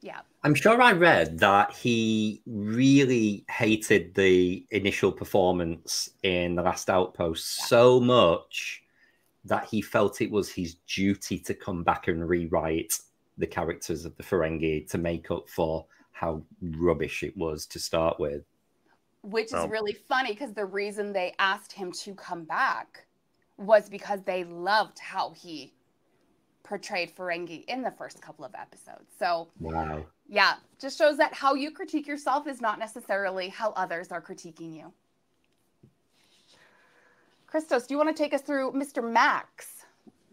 Yeah. I'm sure I read that he really hated the initial performance in The Last Outpost so much that he felt it was his duty to come back and rewrite the characters of the Ferengi to make up for how rubbish it was to start with. Which is really funny because the reason they asked him to come back was because they loved how he portrayed Ferengi in the first couple of episodes. So, wow. Yeah, just shows that how you critique yourself is not necessarily how others are critiquing you. Christos, do you want to take us through Mr. Max?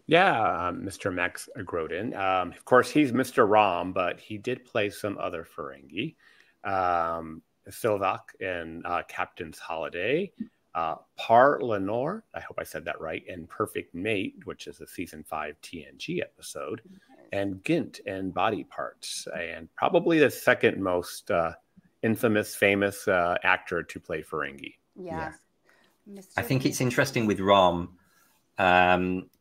Yeah, Mr. Max Grodin. Of course, he's Mr. Rom, but he did play some other Ferengi. Sylvak in Captain's Holiday, Par Lenore, I hope I said that right, and Perfect Mate, which is a season 5 TNG episode, and Gint in Body Parts, and probably the second most infamous, famous actor to play Ferengi. Yeah. I think it's interesting with Rom,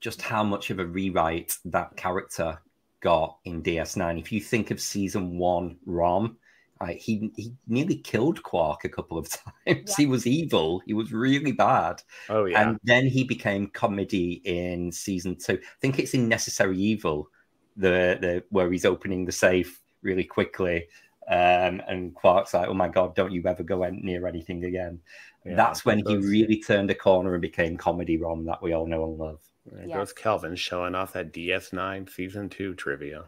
just how much of a rewrite that character got in DS9. If you think of season 1 Rom, he nearly killed Quark a couple of times. Yeah. He was evil. He was really bad. Oh, yeah. And then he became comedy in season 2. I think it's in Necessary Evil, the where he's opening the safe really quickly. And Quark's like, oh, my God, don't you ever go near anything again. Yeah, that's when he really turned a corner and became comedy Rom that we all know and love. There goes Kelvin showing off that DS9 season 2 trivia.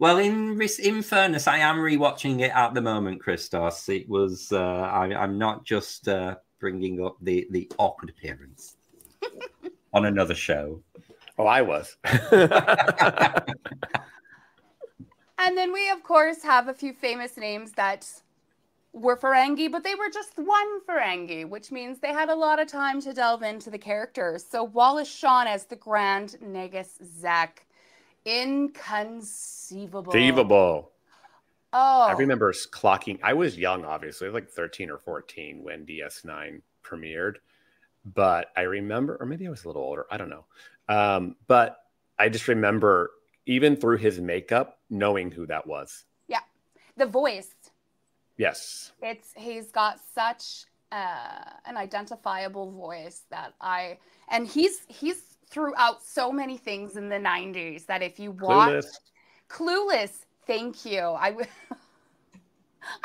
Well, in fairness, I am rewatching it at the moment, Christos. It was I'm not just bringing up the awkward appearance on another show. Oh, I was. And then we, of course, have a few famous names that were Ferengi, but they were just one Ferengi, which means they had a lot of time to delve into the characters. So Wallace Shawn as the Grand Nagus Zek. Inconceivable. Oh, I remember clocking. I was young, obviously, like 13 or 14 when DS9 premiered. But I remember, or maybe I was a little older. I don't know. But I just remember, even through his makeup, knowing who that was. Yeah, the voice. Yes. He's got such an identifiable voice and he's throughout so many things in the 90s that if you watch Clueless, thank you. I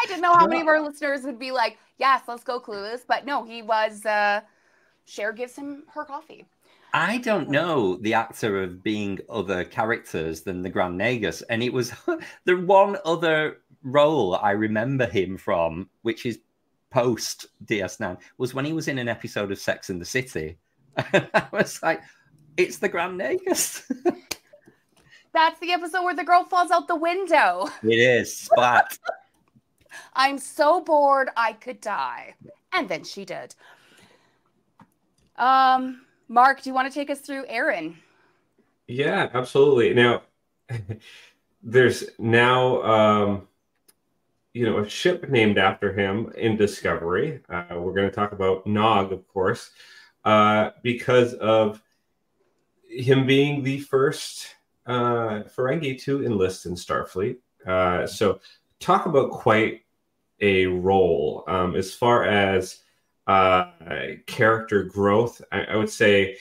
didn't know how many of our listeners would be like, yes, let's go Clueless. But no, he was, Cher gives him her coffee. I don't know the actor of being other characters than the Grand Nagus. And it was the one other role I remember him from, which is post DS9, was when he was in an episode of Sex and the City. And I was like, it's the Grand Nagus. That's the episode where the girl falls out the window. It is. Splat. I'm so bored I could die. And then she did. Mark, do you want to take us through Aaron? Yeah, absolutely. Now, there's now, a ship named after him in Discovery. We're going to talk about Nog, of course, because of him being the first Ferengi to enlist in Starfleet. So talk about quite a role as far as character growth. I would say,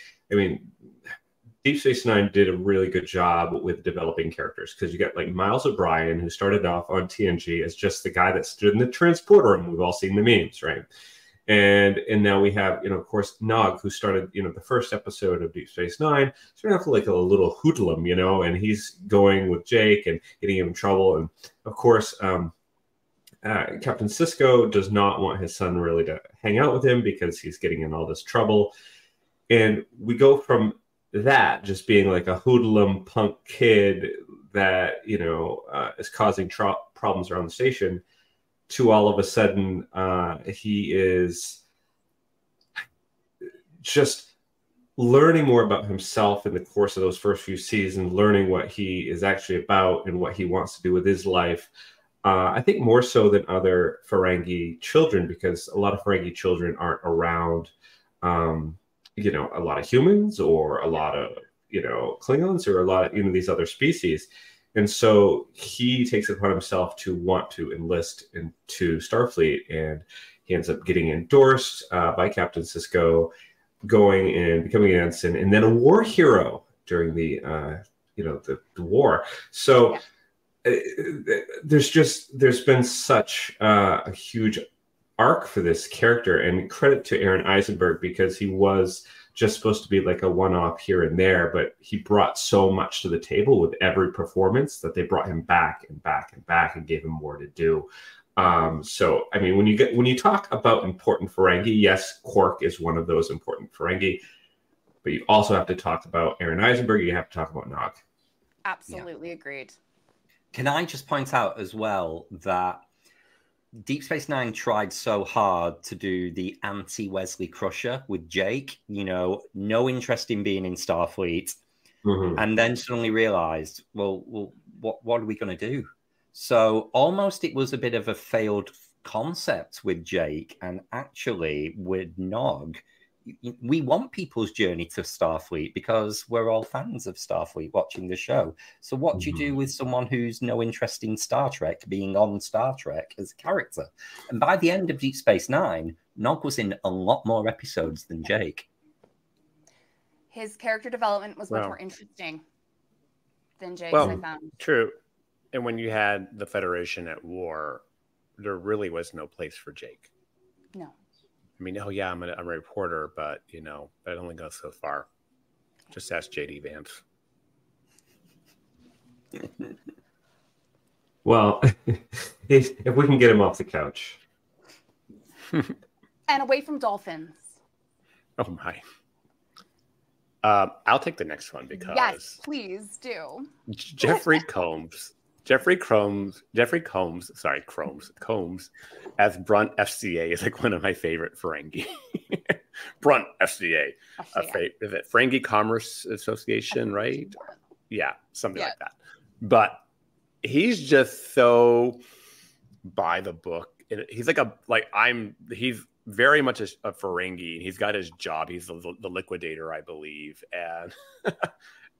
Deep Space Nine did a really good job with developing characters, because you got like Miles O'Brien, who started off on TNG as just the guy that stood in the transporter room. We've all seen the memes, right? And now we have, of course, Nog, who started, the first episode of Deep Space Nine, started off like a little hoodlum, and he's going with Jake and getting him in trouble. And of course, Captain Sisko does not want his son really to hang out with him because he's getting in all this trouble. And we go from that just being like a hoodlum punk kid that, is causing problems around the station, to all of a sudden he is just learning more about himself in the course of those first few seasons, learning what he is actually about and what he wants to do with his life. I think more so than other Ferengi children, because a lot of Ferengi children aren't around, a lot of humans or a lot of, Klingons or a lot of, these other species. And so he takes it upon himself to want to enlist into Starfleet, and he ends up getting endorsed by Captain Sisko, going and becoming an ensign, and then a war hero during the war. So there's been such a huge arc for this character, and credit to Aaron Eisenberg, because he was just supposed to be like a one-off here and there, but he brought so much to the table with every performance that they brought him back and back and back and gave him more to do. So when you talk about important Ferengi, yes, Quark is one of those important Ferengi, but you also have to talk about Aaron Eisenberg. You have to talk about Nog. Absolutely agreed. Can I just point out as well that Deep Space Nine tried so hard to do the anti-Wesley Crusher with Jake, no interest in being in Starfleet, and then suddenly realized, well, what are we going to do? So almost it was a bit of a failed concept with Jake, and actually with Nog, we want people's journey to Starfleet because we're all fans of Starfleet watching the show. So what do you do with someone who's no interest in Star Trek being on Star Trek as a character? And by the end of Deep Space Nine, Nog was in a lot more episodes than Jake. His character development was much more interesting than Jake's, I found. True. And when you had the Federation at war, there really was no place for Jake. No. I mean, I'm a reporter, but, that only goes so far. Just ask J.D. Vance. Well, if we can get him off the couch. And away from dolphins. Oh, my. I'll take the next one because... Yes, please do. Jeffrey Combs as Brunt FCA is like one of my favorite Ferengi. Brunt FCA. Is it Ferengi Commerce Association, right? Yeah, something like that. But he's just so by the book. He's he's very much a Ferengi. He's got his job. He's the liquidator, I believe. And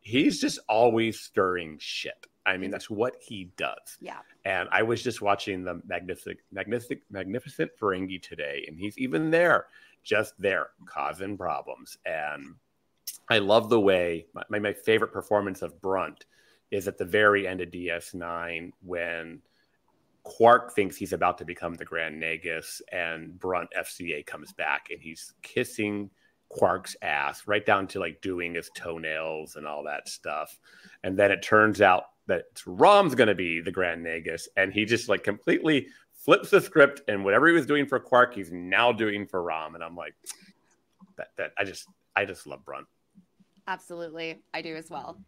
he's just always stirring shit. I mean, that's what he does. Yeah. And I was just watching the magnificent Ferengi today, and he's even there, just there, causing problems. And I love the way my favorite performance of Brunt is at the very end of DS9 when Quark thinks he's about to become the Grand Nagus, and Brunt FCA comes back, and he's kissing Quark's ass right down to like doing his toenails and all that stuff. And then it turns out that Rom's going to be the Grand Nagus, and he just like completely flips the script, and whatever he was doing for Quark, he's now doing for Rom. And I'm like, that I just love Brunt. Absolutely, I do as well.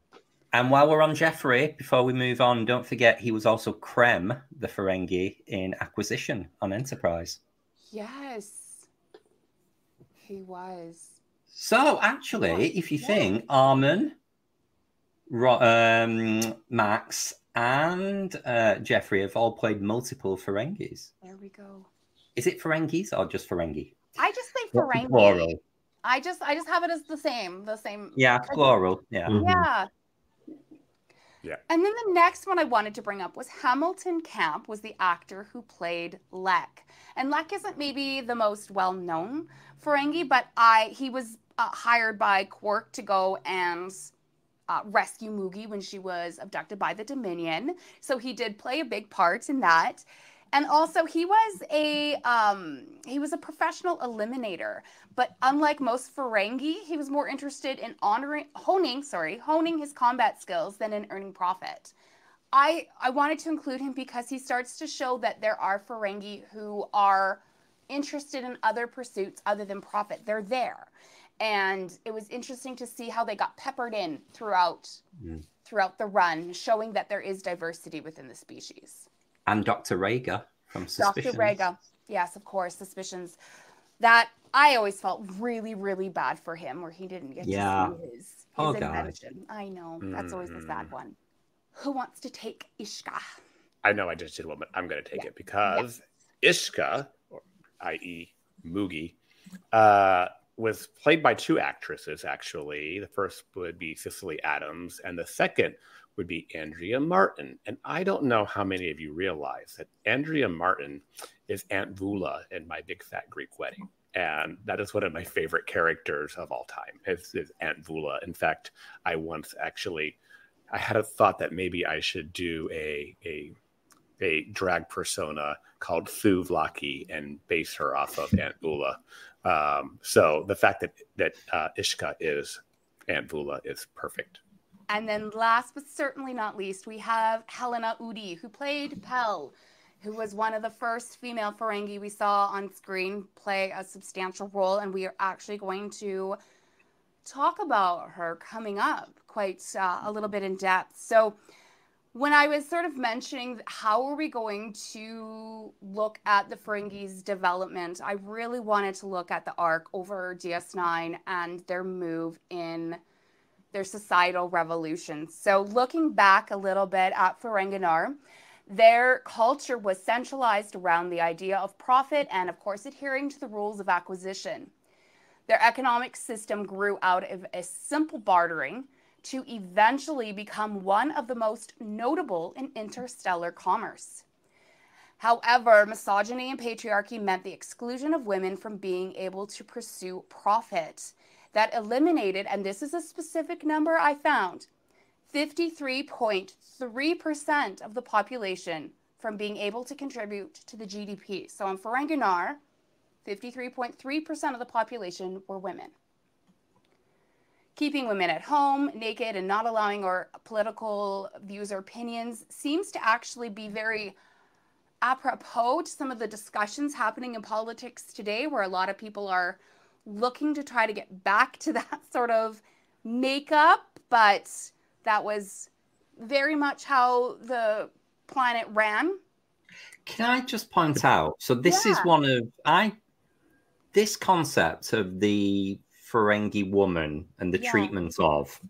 And while we're on Jeffrey, before we move on, don't forget he was also Krem, the Ferengi, in Acquisition on Enterprise. Yes, he was. So actually, if you think Armin, Max, and Jeffrey have all played multiple Ferengis. There we go. Is it Ferengis or just Ferengi? I just say Ferengi. Plural. I just have it as the same. Yeah, plural. Yeah. Mm-hmm. Yeah. Yeah. And then the next one I wanted to bring up was Hamilton Camp was the actor who played Lek. And Lek isn't maybe the most well-known Ferengi, but he was hired by Quark to go and rescue Moogie when she was abducted by the Dominion. So he did play a big part in that. And also he was a professional eliminator, but unlike most Ferengi, he was more interested in honing his combat skills than in earning profit. I wanted to include him because he starts to show that there are Ferengi who are interested in other pursuits other than profit. They're there. And it was interesting to see how they got peppered in throughout the run, showing that there is diversity within the species. And Dr. Rhaegar from Suspicions. Dr. Rhaegar, yes, of course, Suspicions. That I always felt really, really bad for him, where he didn't get to see his invention. I know, that's always the sad one. Who wants to take Ishka? I know I just did one, but I'm going to take it because Ishka, i.e. Moogie, was played by two actresses, actually. The first would be Cicely Adams, and the second would be Andrea Martin. And I don't know how many of you realize that Andrea Martin is Aunt Vula in My Big Fat Greek Wedding. And that is one of my favorite characters of all time, is Aunt Vula. In fact, I had a thought that maybe I should do a drag persona called Thuvlaki and base her off of Aunt Vula. So the fact that Ishka is Aunt Vula is perfect. And then last but certainly not least, we have Helena Udi, who played Pell, who was one of the first female Ferengi we saw on screen play a substantial role. And we are actually going to talk about her coming up quite a little bit in depth. So when I was sort of mentioning how are we going to look at the Ferengi's development, I really wanted to look at the arc over DS9 and their move in their societal revolution. So looking back a little bit at Ferenginar, their culture was centralized around the idea of profit and, of course, adhering to the rules of acquisition. Their economic system grew out of a simple bartering to eventually become one of the most notable in interstellar commerce. However, misogyny and patriarchy meant the exclusion of women from being able to pursue profit. That eliminated, and this is a specific number I found, 53.3% of the population from being able to contribute to the GDP. So in Ferengi, 53.3% of the population were women. Keeping women at home, naked, and not allowing our political views or opinions seems to actually be very apropos to some of the discussions happening in politics today, where a lot of people are looking to try to get back to that sort of makeup, but that was very much how the planet ran. Can I just point out, so this is one of, this concept of the Ferengi woman and the treatment of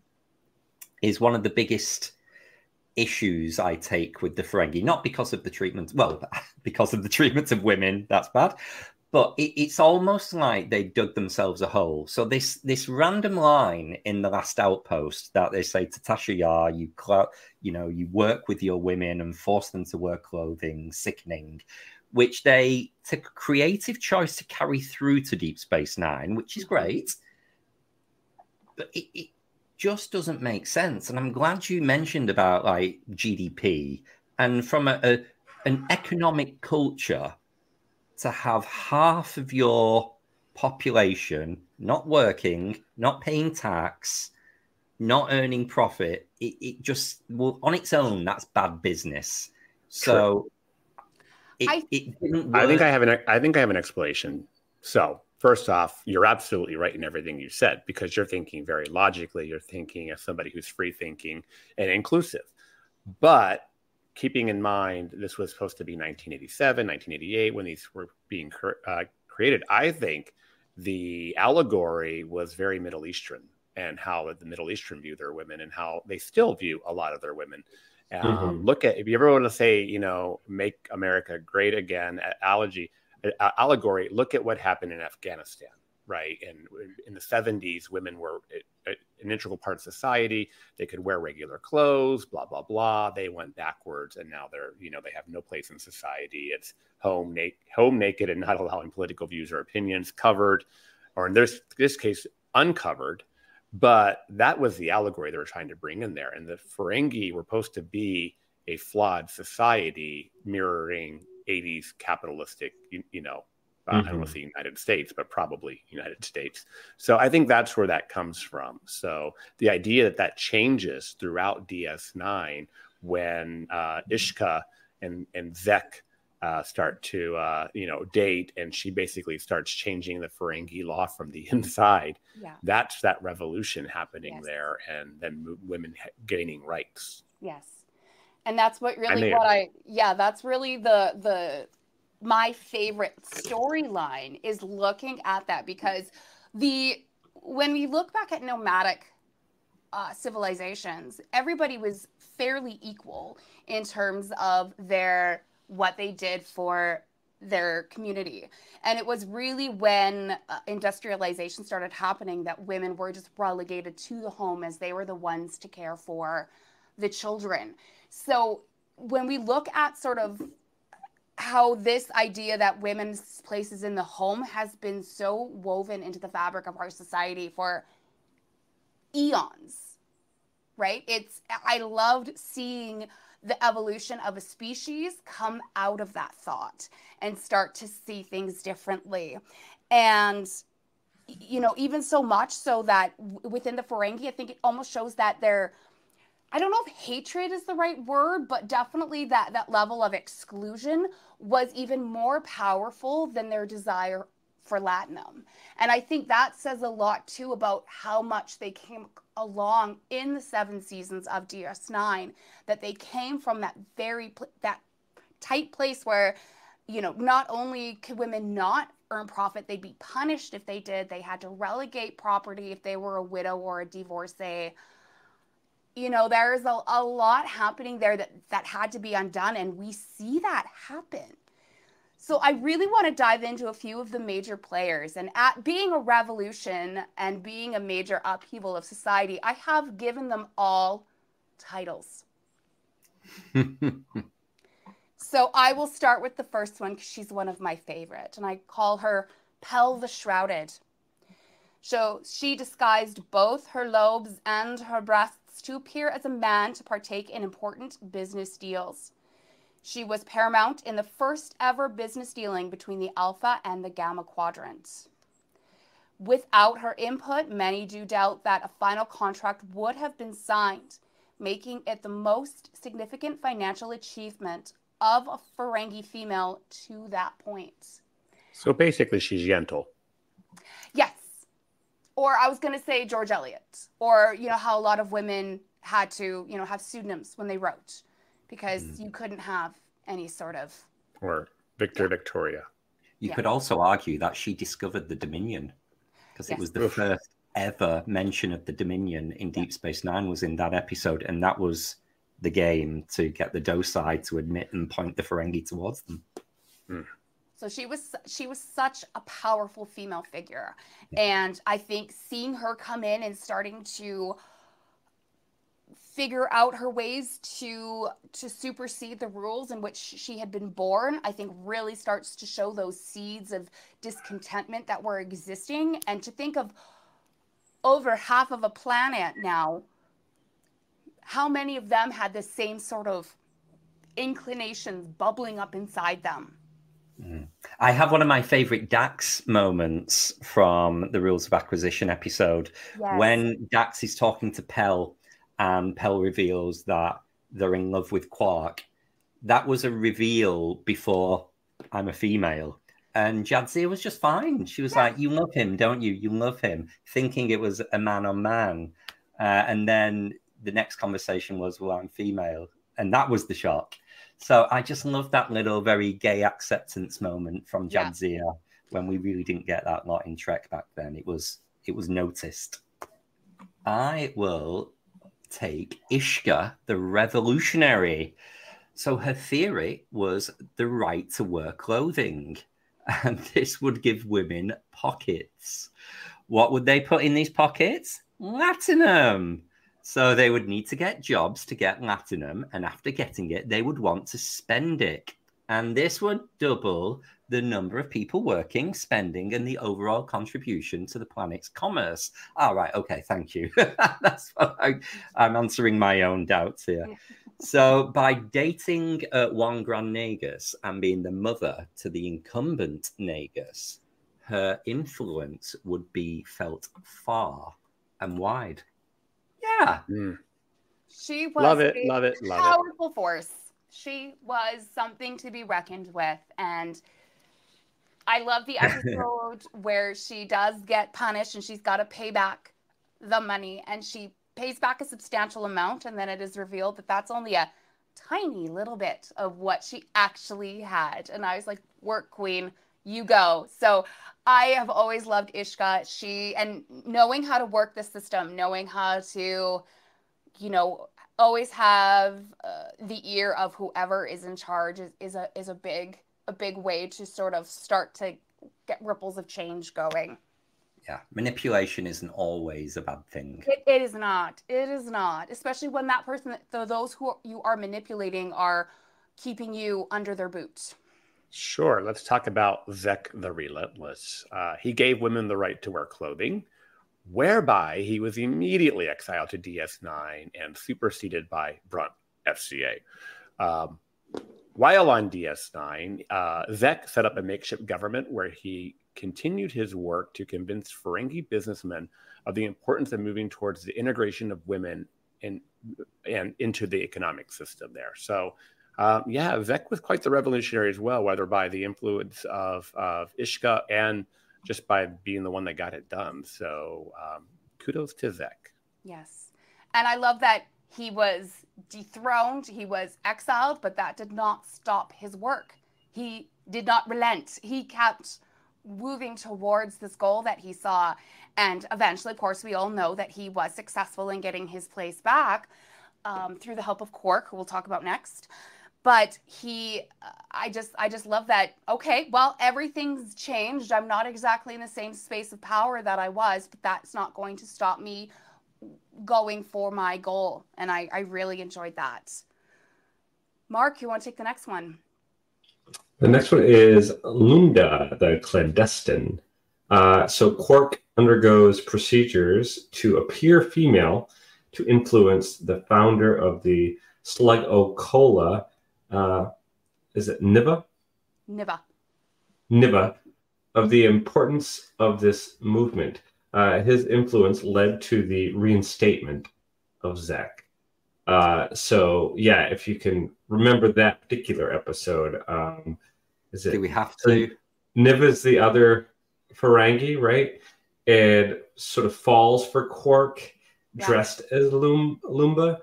is one of the biggest issues I take with the Ferengi, not because of the treatment, well, because of the treatment of women, that's bad, but it's almost like they dug themselves a hole. So this random line in The Last Outpost that they say to Tasha Yar, you work with your women and force them to wear clothing, sickening, which they took a creative choice to carry through to Deep Space Nine, which is great, but it just doesn't make sense. And I'm glad you mentioned about like GDP, and from an economic culture, to have half of your population not working, not paying tax, not earning profit, it just, well, on its own, that's bad business. So it didn't work. I think I have an explanation. So first off, you're absolutely right in everything you said, because you're thinking very logically. You're thinking as somebody who's free thinking and inclusive. But keeping in mind, this was supposed to be 1987, 1988 when these were being created. I think the allegory was very Middle Eastern, and how the Middle Eastern view their women and how they still view a lot of their women. Look at, if you ever want to say, make America great again, allegory, look at what happened in Afghanistan, right? And in the 70s, women were an integral part of society. They could wear regular clothes, blah, blah, blah. They went backwards, and now they're, they have no place in society. It's home naked and not allowing political views or opinions, covered, or in this case, uncovered. But that was the allegory they were trying to bring in there. And the Ferengi were supposed to be a flawed society mirroring 80s capitalistic, I don't want to say United States, but probably United States. So I think that's where that comes from. So the idea that changes throughout DS9 when Ishka and Zek start to, date, and she basically starts changing the Ferengi law from the inside. Yeah. That's that revolution happening there, and then women gaining rights. Yes. And that's what really that's really my favorite storyline, is looking at that, because when we look back at nomadic civilizations, everybody was fairly equal in terms of what they did for their community. And it was really when industrialization started happening that women were just relegated to the home, as they were the ones to care for the children. So when we look at sort of how this idea that women's places in the home has been so woven into the fabric of our society for eons, right? I loved seeing the evolution of a species come out of that thought and start to see things differently. And, even so much so that within the Ferengi, I think it almost shows that I don't know if hatred is the right word, but definitely that level of exclusion was even more powerful than their desire for Latinum. And I think that says a lot too about how much they came along in the 7 seasons of DS9, that they came from that that tight place where, not only could women not earn profit, they'd be punished if they did. They had to relegate property if they were a widow or a divorcee. There's a lot happening there that had to be undone, and we see that happen. So I really want to dive into a few of the major players. And at being a revolution and being a major upheaval of society, I have given them all titles. So I will start with the first one because she's one of my favorite. And I call her Pell the Shrouded. So she disguised both her lobes and her breasts to appear as a man to partake in important business deals. She was paramount in the first ever business dealing between the Alpha and the Gamma quadrants. Without her input, many do doubt that a final contract would have been signed, making it the most significant financial achievement of a Ferengi female to that point. So basically, she's Yentl. Yes. Or I was going to say George Eliot. Or, you know, how a lot of women had to, you know, have pseudonyms when they wrote, because you couldn't have any sort of... Or Victoria. You could also argue that she discovered the Dominion, because it was the first ever mention of the Dominion in Deep Space Nine was in that episode, and that was the game to get the Docide to admit and point the Ferengi towards them. So she was such a powerful female figure. And I think seeing her come in and starting to figure out her ways to supersede the rules in which she had been born, I think really starts to show those seeds of discontentment that were existing. And to think of over half of a planet now, how many of them had the same sort of inclinations bubbling up inside them? I have one of my favorite Dax moments from the Rules of Acquisition episode, when Dax is talking to Pell and Pell reveals that they're in love with Quark. That was a reveal before I'm a female. And Jadzia was just fine. She was like, you love him, don't you? You love him, thinking it was a man on man. And then the next conversation was, well, I'm female. And that was the shock. So I just love that little very gay acceptance moment from Jadzia when we really didn't get that lot in Trek back then. It was noticed. I will take Ishka, the revolutionary. So her theory was the right to wear clothing, and this would give women pockets. What would they put in these pockets? Latinum. So they would need to get jobs to get Latinum, and after getting it, they would want to spend it. And this would double the number of people working, spending, and the overall contribution to the planet's commerce. All right, okay, thank you. That's what I'm answering my own doubts here. So by dating one Grand Nagus and being the mother to the incumbent Nagus, her influence would be felt far and wide. Yeah. She was love it. Powerful force. She was something to be reckoned with. And I love the episode where she does get punished and she's got to pay back the money, and she pays back a substantial amount. And then it is revealed that that's only a tiny little bit of what she actually had. And I was like, work queen, you go. So I have always loved Ishka. And knowing how to work the system, knowing how to, you know, always have the ear of whoever is in charge is a big way to sort of start to get ripples of change going. Yeah, manipulation isn't always a bad thing. It is not. It is not, especially when that person, those who you are manipulating, are keeping you under their boots. Sure. Let's talk about Zek the Relentless. He gave women the right to wear clothing, whereby he was immediately exiled to DS9 and superseded by Brunt FCA. While on DS9, Zek set up a makeshift government where he continued his work to convince Ferengi businessmen of the importance of moving towards the integration of women and into the economic system there. So, Zek was quite the revolutionary as well, whether by the influence of Ishka and just by being the one that got it done. So kudos to Zek. Yes. And I love that he was dethroned, he was exiled, but that did not stop his work. He did not relent. He kept moving towards this goal that he saw. And eventually, of course, we all know that he was successful in getting his place back through the help of Quark, who we'll talk about next. But I just love that. Okay, well, everything's changed. I'm not exactly in the same space of power that I was, but that's not going to stop me going for my goal. And I really enjoyed that. Mark, you want to take the next one? The next one is Lunda, the clandestine. So Quark undergoes procedures to appear female to influence the founder of the Slug O'Cola. Is it Niva? Niva, of the importance of this movement. His influence led to the reinstatement of Zek. So yeah, if you can remember that particular episode, is it? Do we have to? Niva's the other Ferengi, right? And sort of falls for Quark, dressed as Lumba.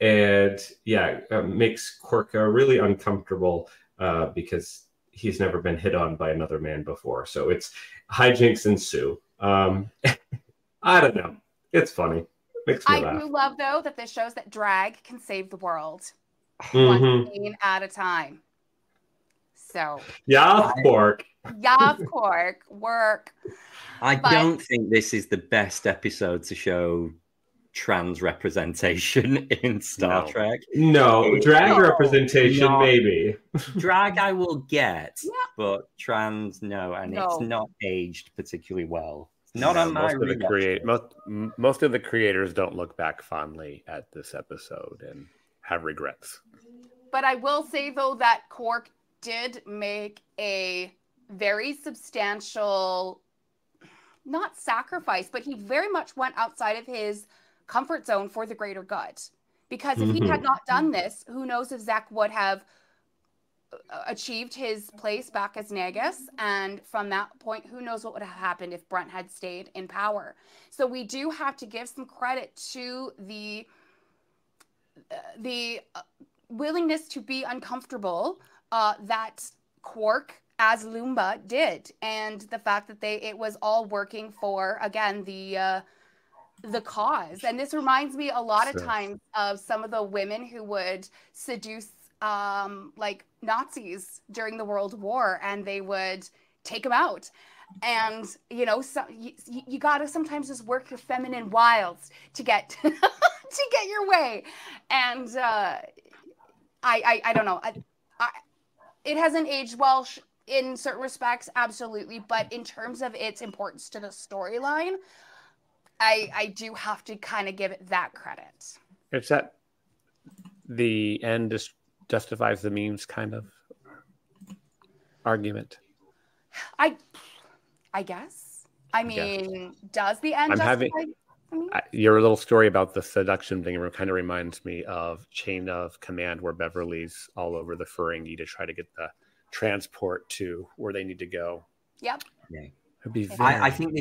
And yeah, makes Quark really uncomfortable because he's never been hit on by another man before. So it's hijinks ensue. I don't know. It's funny. Makes me laugh. I do love, though, that this shows that drag can save the world one scene at a time. So yeah, Quark. Yeah, Quark. Work. But don't think this is the best episode to show trans representation in Star Trek. No, drag representation, maybe. Drag I will get, but trans, no. And it's not aged particularly well. It's not on my most of the creators don't look back fondly at this episode and have regrets. But I will say, though, that Quark did make a very substantial, not sacrifice, but he very much went outside of his comfort zone for the greater good. Because if he had not done this, who knows if Zek would have achieved his place back as Nagus, and from that point, who knows what would have happened if Brent had stayed in power. So we do have to give some credit to the willingness to be uncomfortable that Quark as Lumba did, and the fact that it was all working for, again, the cause. And this reminds me a lot of times of some of the women who would seduce like Nazis during the World War, and they would take them out. And you know, so you gotta sometimes just work your feminine wiles to get to get your way. And I don't know. It hasn't aged well in certain respects, absolutely, but in terms of its importance to the storyline, I do have to kind of give it that credit. It's that the end justifies the means kind of argument. I guess. I mean, does the end justify? Your little story about the seduction thing kind of reminds me of Chain of Command, where Beverly's all over the Ferengi to try to get the transport to where they need to go. Yep. Yeah. It'd be I think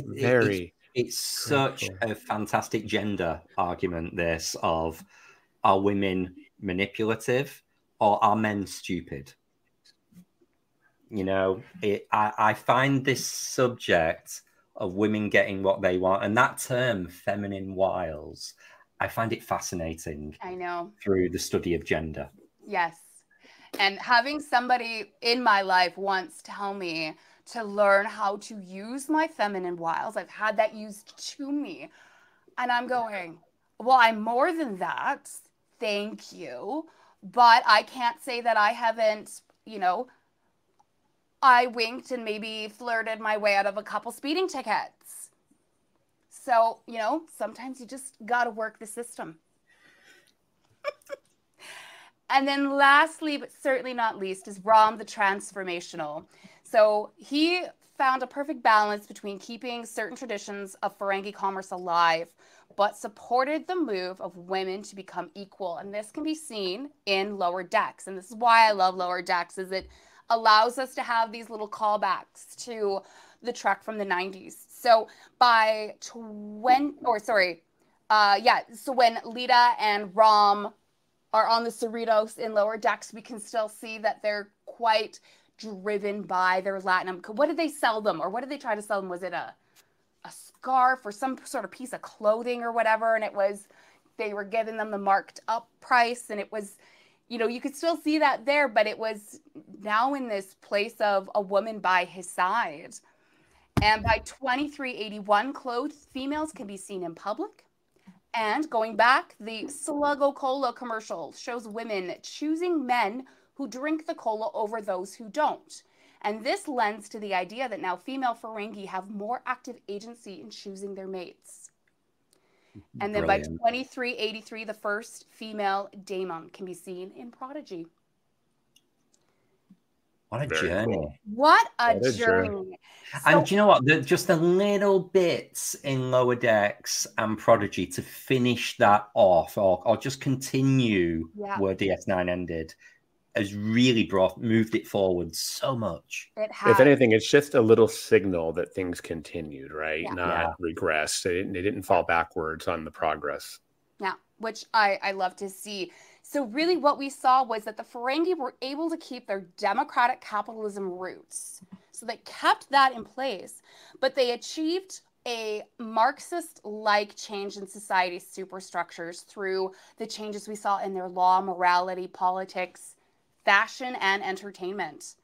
it's such a fantastic gender argument, this, of are women manipulative or are men stupid? You know, I find this subject of women getting what they want, and that term, feminine wiles, I find it fascinating. I know. Through the study of gender. Yes. And having somebody in my life once tell me to learn how to use my feminine wiles, I've had that used to me. And I'm going, well, I'm more than that. Thank you. But I can't say that I haven't, you know, I winked and maybe flirted my way out of a couple speeding tickets. So, you know, sometimes you just got to work the system. And then lastly, but certainly not least, is Rom the Transformational. So he found a perfect balance between keeping certain traditions of Ferengi commerce alive, but supported the move of women to become equal. And this can be seen in Lower Decks. And this is why I love Lower Decks, is it allows us to have these little callbacks to the Trek from the 90s. So so when Lita and Rom are on the Cerritos in Lower Decks, we can still see that they're quite driven by their Latin. What did they sell them? Or what did they try to sell them? Was it a scarf or some sort of piece of clothing or whatever? And they were giving them the marked up price, and it was you know, you could still see that there, but it was now in this place of a woman by his side. And by 2381, clothed females can be seen in public. And going back, the Sluggo Cola commercial shows women choosing men who drink the cola over those who don't. And this lends to the idea that now female Ferengi have more active agency in choosing their mates. And then by 2383, the first female Damon can be seen in Prodigy. What a journey. Cool. What a journey. And do you know what? Just the little bits in Lower Decks and Prodigy to finish that off or just continue where DS9 ended has really moved it forward so much. It has. If anything, it's just a little signal that things continued, right? Not regressed. They didn't fall backwards on the progress. Yeah, which I love to see. So really what we saw was that the Ferengi were able to keep their democratic capitalism roots. So they kept that in place, but they achieved a Marxist-like change in society's superstructures through the changes we saw in their law, morality, politics, fashion, and entertainment.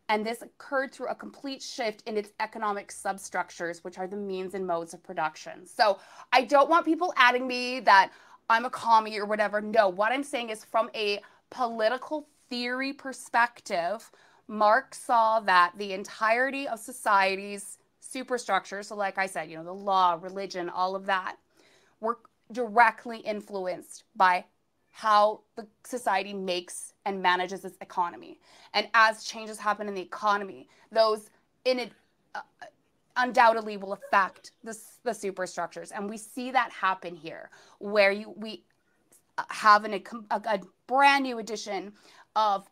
And this occurred through a complete shift in its economic substructures, which are the means and modes of production. So I don't want people adding me that I'm a commie or whatever. No, what I'm saying is from a political theory perspective, Marx saw that the entirety of society's superstructures, so like I said, you know, the law, religion, all of that, were directly influenced by how the society makes and manages its economy. And as changes happen in the economy, those in it undoubtedly will affect the superstructures. And we see that happen here, where we have a brand new addition of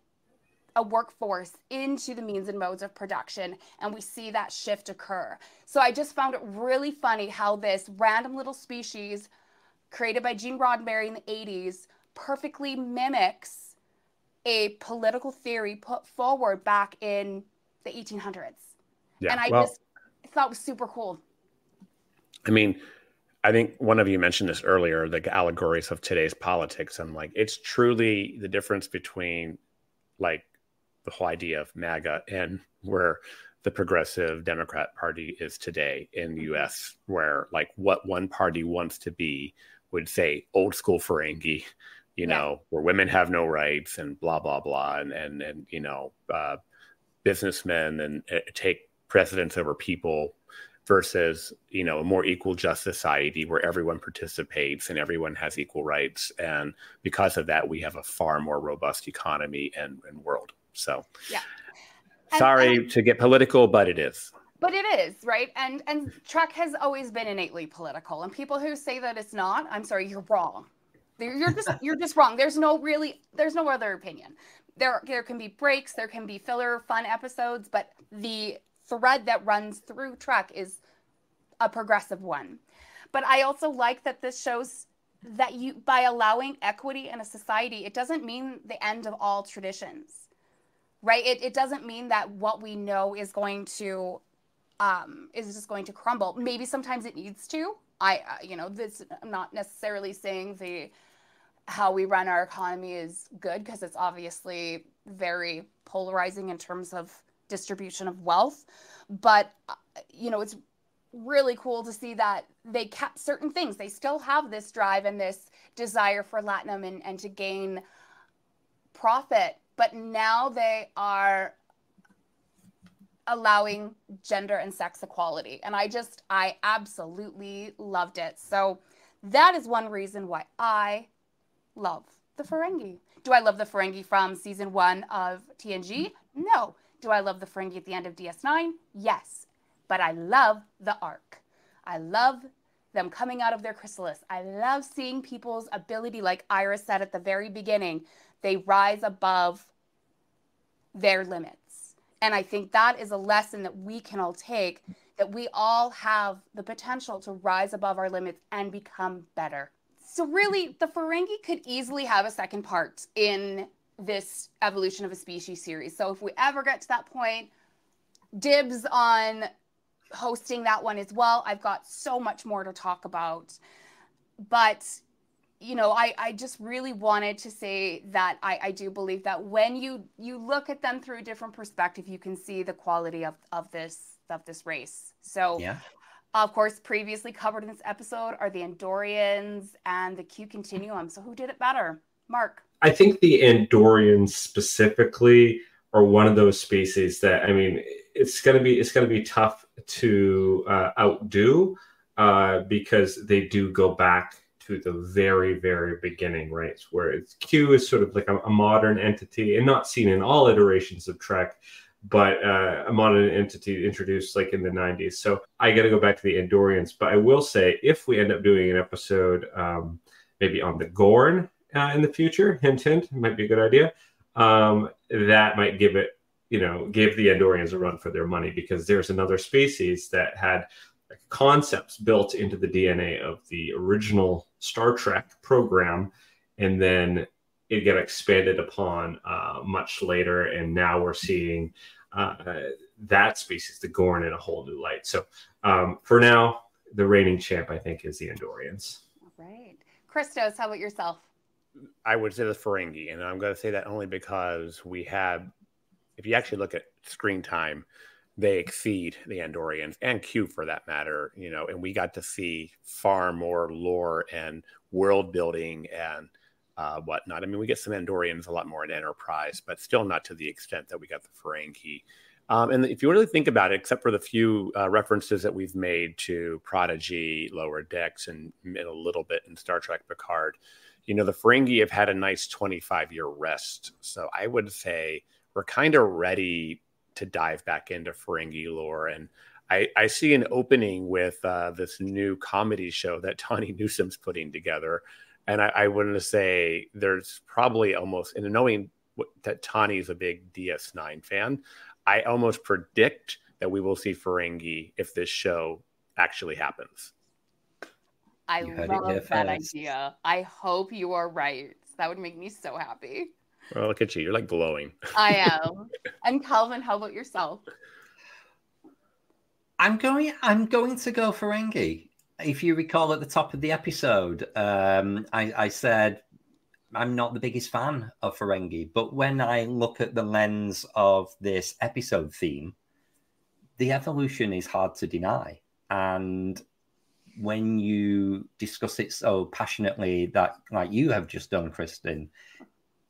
a workforce into the means and modes of production, and we see that shift occur. So I just found it really funny how this random little species created by Gene Roddenberry in the 80s perfectly mimics a political theory put forward back in the 1800s. Yeah, and I just thought it was super cool. I mean, I think one of you mentioned this earlier, the allegories of today's politics. I'm like, it's truly the difference between like the whole idea of MAGA and where the Progressive Democrat Party is today in the US, where like what one party wants to be would say old school Ferengi, you know, where women have no rights and blah, blah, blah. And you know, businessmen and take precedence over people versus, you know, a more equal just society where everyone participates and everyone has equal rights. And because of that, we have a far more robust economy and world. So sorry to get political, but it is. But it is, right? And Trek has always been innately political. And people who say that it's not, I'm sorry, you're wrong. You're just wrong. There's no other opinion. There can be breaks, there can be filler, fun episodes, but the thread that runs through Trek is a progressive one. But I also like that this shows that by allowing equity in a society, it doesn't mean the end of all traditions, right? It doesn't mean that what we know is going to is just going to crumble. Maybe sometimes it needs to. I'm not necessarily saying how we run our economy is good, because it's obviously very polarizing in terms of distribution of wealth. But, you know, it's really cool to see that they kept certain things. They still have this drive and this desire for Latinum and to gain profit. But now they are allowing gender and sex equality. And I absolutely loved it. So that is one reason why I love the Ferengi. Do I love the Ferengi from season 1 of TNG? No. Do I love the Ferengi at the end of DS9? Yes. But I love the arc. I love them coming out of their chrysalis. I love seeing people's ability, like Ira said at the very beginning, they rise above their limits. And I think that is a lesson that we can all take, that we all have the potential to rise above our limits and become better. So really, the Ferengi could easily have a second part in this Evolution of a Species series. So if we ever get to that point, dibs on hosting that one as well. I've got so much more to talk about. But you know, I just really wanted to say that I do believe that when you look at them through a different perspective, you can see the quality of this race. So, Yeah. of course, previously covered in this episode are the Andorians and the Q Continuum. So who did it better? Mark? I think the Andorians specifically are one of those species that, I mean, it's gonna be tough to outdo because they do go back to the very, very beginning, right? Where Q is sort of like a modern entity, and not seen in all iterations of Trek, but a modern entity introduced like in the 90s. So I got to go back to the Andorians. But I will say, if we end up doing an episode maybe on the Gorn in the future, hint, hint, might be a good idea. That might give the Andorians a run for their money, because there's another species that had concepts built into the DNA of the original Star Trek program, and then it got expanded upon much later, and now we're seeing that species, the Gorn, in a whole new light. So for now, the reigning champ, I think, is the Andorians. All right. Christos, how about yourself? I would say the Ferengi, and I'm going to say that only because we have, if you actually look at screen time, they exceed the Andorians and Q for that matter, you know, and we got to see far more lore and world building and whatnot. I mean, we get some Andorians a lot more in Enterprise, but still not to the extent that we got the Ferengi. And if you really think about it, except for the few references that we've made to Prodigy, Lower Decks, and a little bit in Star Trek Picard, you know, the Ferengi have had a nice 25-year rest. So I would say we're kind of ready to dive back into Ferengi lore. And I see an opening with this new comedy show that Tawny Newsom's putting together. And I want to say there's probably almost, and knowing that Tawny's a big DS9 fan, I almost predict that we will see Ferengi if this show actually happens. I love that idea. I hope you are right. That would make me so happy. Well, look at you. You're like glowing. I am. And Kelvin, how about yourself? I'm going to go Ferengi. If you recall at the top of the episode, I said I'm not the biggest fan of Ferengi, but when I look at the lens of this episode theme, the evolution is hard to deny. And when you discuss it so passionately that, like you have just done, Kristin,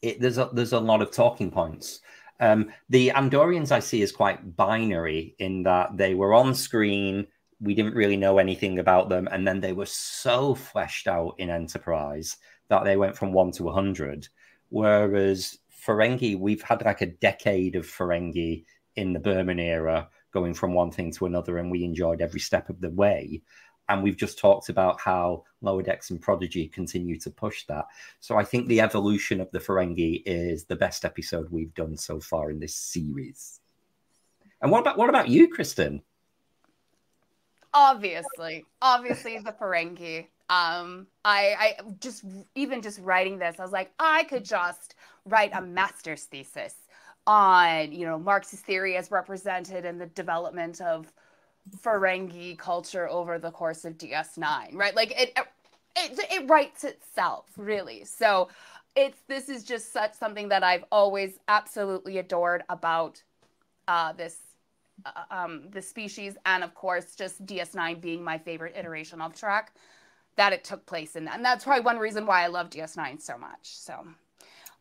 there's a lot of talking points. The Andorians I see as quite binary in that they were on screen, we didn't really know anything about them, and then they were so fleshed out in Enterprise that they went from 1 to 100. Whereas Ferengi, we've had like a decade of Ferengi in the Berman era, going from one thing to another, and we enjoyed every step of the way. And we've just talked about how Lower Decks and Prodigy continue to push that. So I think the evolution of the Ferengi is the best episode we've done so far in this series. And what about you, Kristin? Obviously the Ferengi. I just writing this, I was like, I could just write a master's thesis on, you know, Marxist theory as represented in the development of Ferengi culture over the course of DS9, right? Like it writes itself, really. So this is just something that I've always absolutely adored about this species, and of course just DS9 being my favorite iteration of Trek that it took place in. And that's probably one reason why I love DS9 so much. So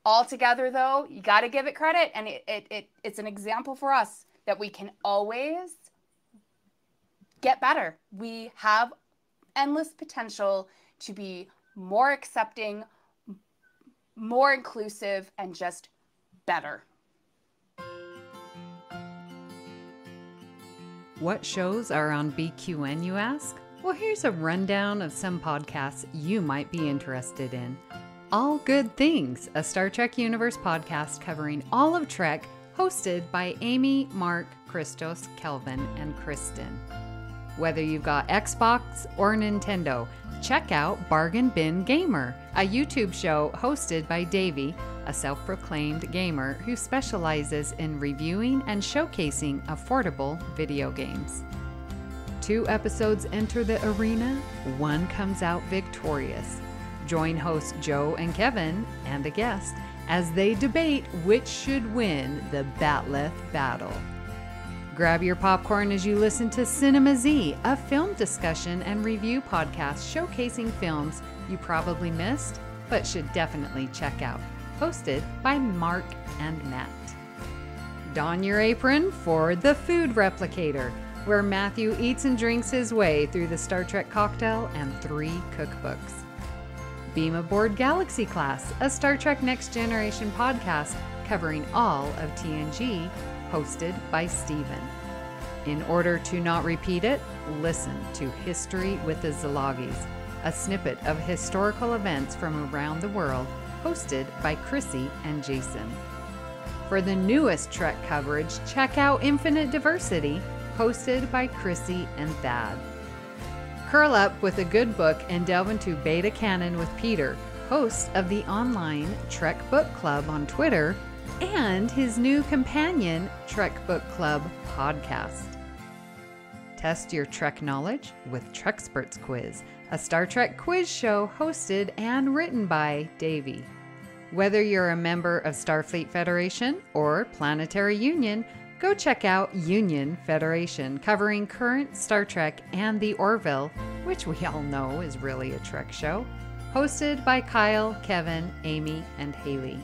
altogether, though, you got to give it credit, and it's an example for us that we can always get better. We have endless potential to be more accepting, more inclusive, and just better. What shows are on BQN, you ask? Well, here's a rundown of some podcasts you might be interested in. All Good Things, a Star Trek Universe podcast covering all of Trek, hosted by Amy, Mark, Christos, Kelvin, and Kristin. Whether you've got Xbox or Nintendo, check out Bargain Bin Gamer, a YouTube show hosted by Davey, a self-proclaimed gamer who specializes in reviewing and showcasing affordable video games. 2 episodes enter the arena, 1 comes out victorious. Join hosts Joe and Kevin and a guest as they debate which should win the Batleth battle. Grab your popcorn as you listen to Cinema Z, a film discussion and review podcast showcasing films you probably missed but should definitely check out. Hosted by Mark and Matt. Don your apron for The Food Replicator, where Matthew eats and drinks his way through the Star Trek cocktail and 3 cookbooks. Beam Aboard Galaxy Class, a Star Trek Next Generation podcast covering all of TNG, hosted by Steven. In order to not repeat it, listen to History with the Szilagys, a snippet of historical events from around the world, hosted by Chrissy and Jason. For the newest Trek coverage, check out Infinite Diversity, hosted by Chrissy and Thad. Curl up with a good book and delve into Beta Canon with Peter, host of the online Trek Book Club on Twitter, and his new companion, Trek Book Club podcast. Test your Trek knowledge with Treksperts Quiz, a Star Trek quiz show hosted and written by Davey. Whether you're a member of Starfleet Federation or Planetary Union, go check out Union Federation, covering current Star Trek and the Orville, which we all know is really a Trek show, hosted by Kyle, Kevin, Amy, and Haley.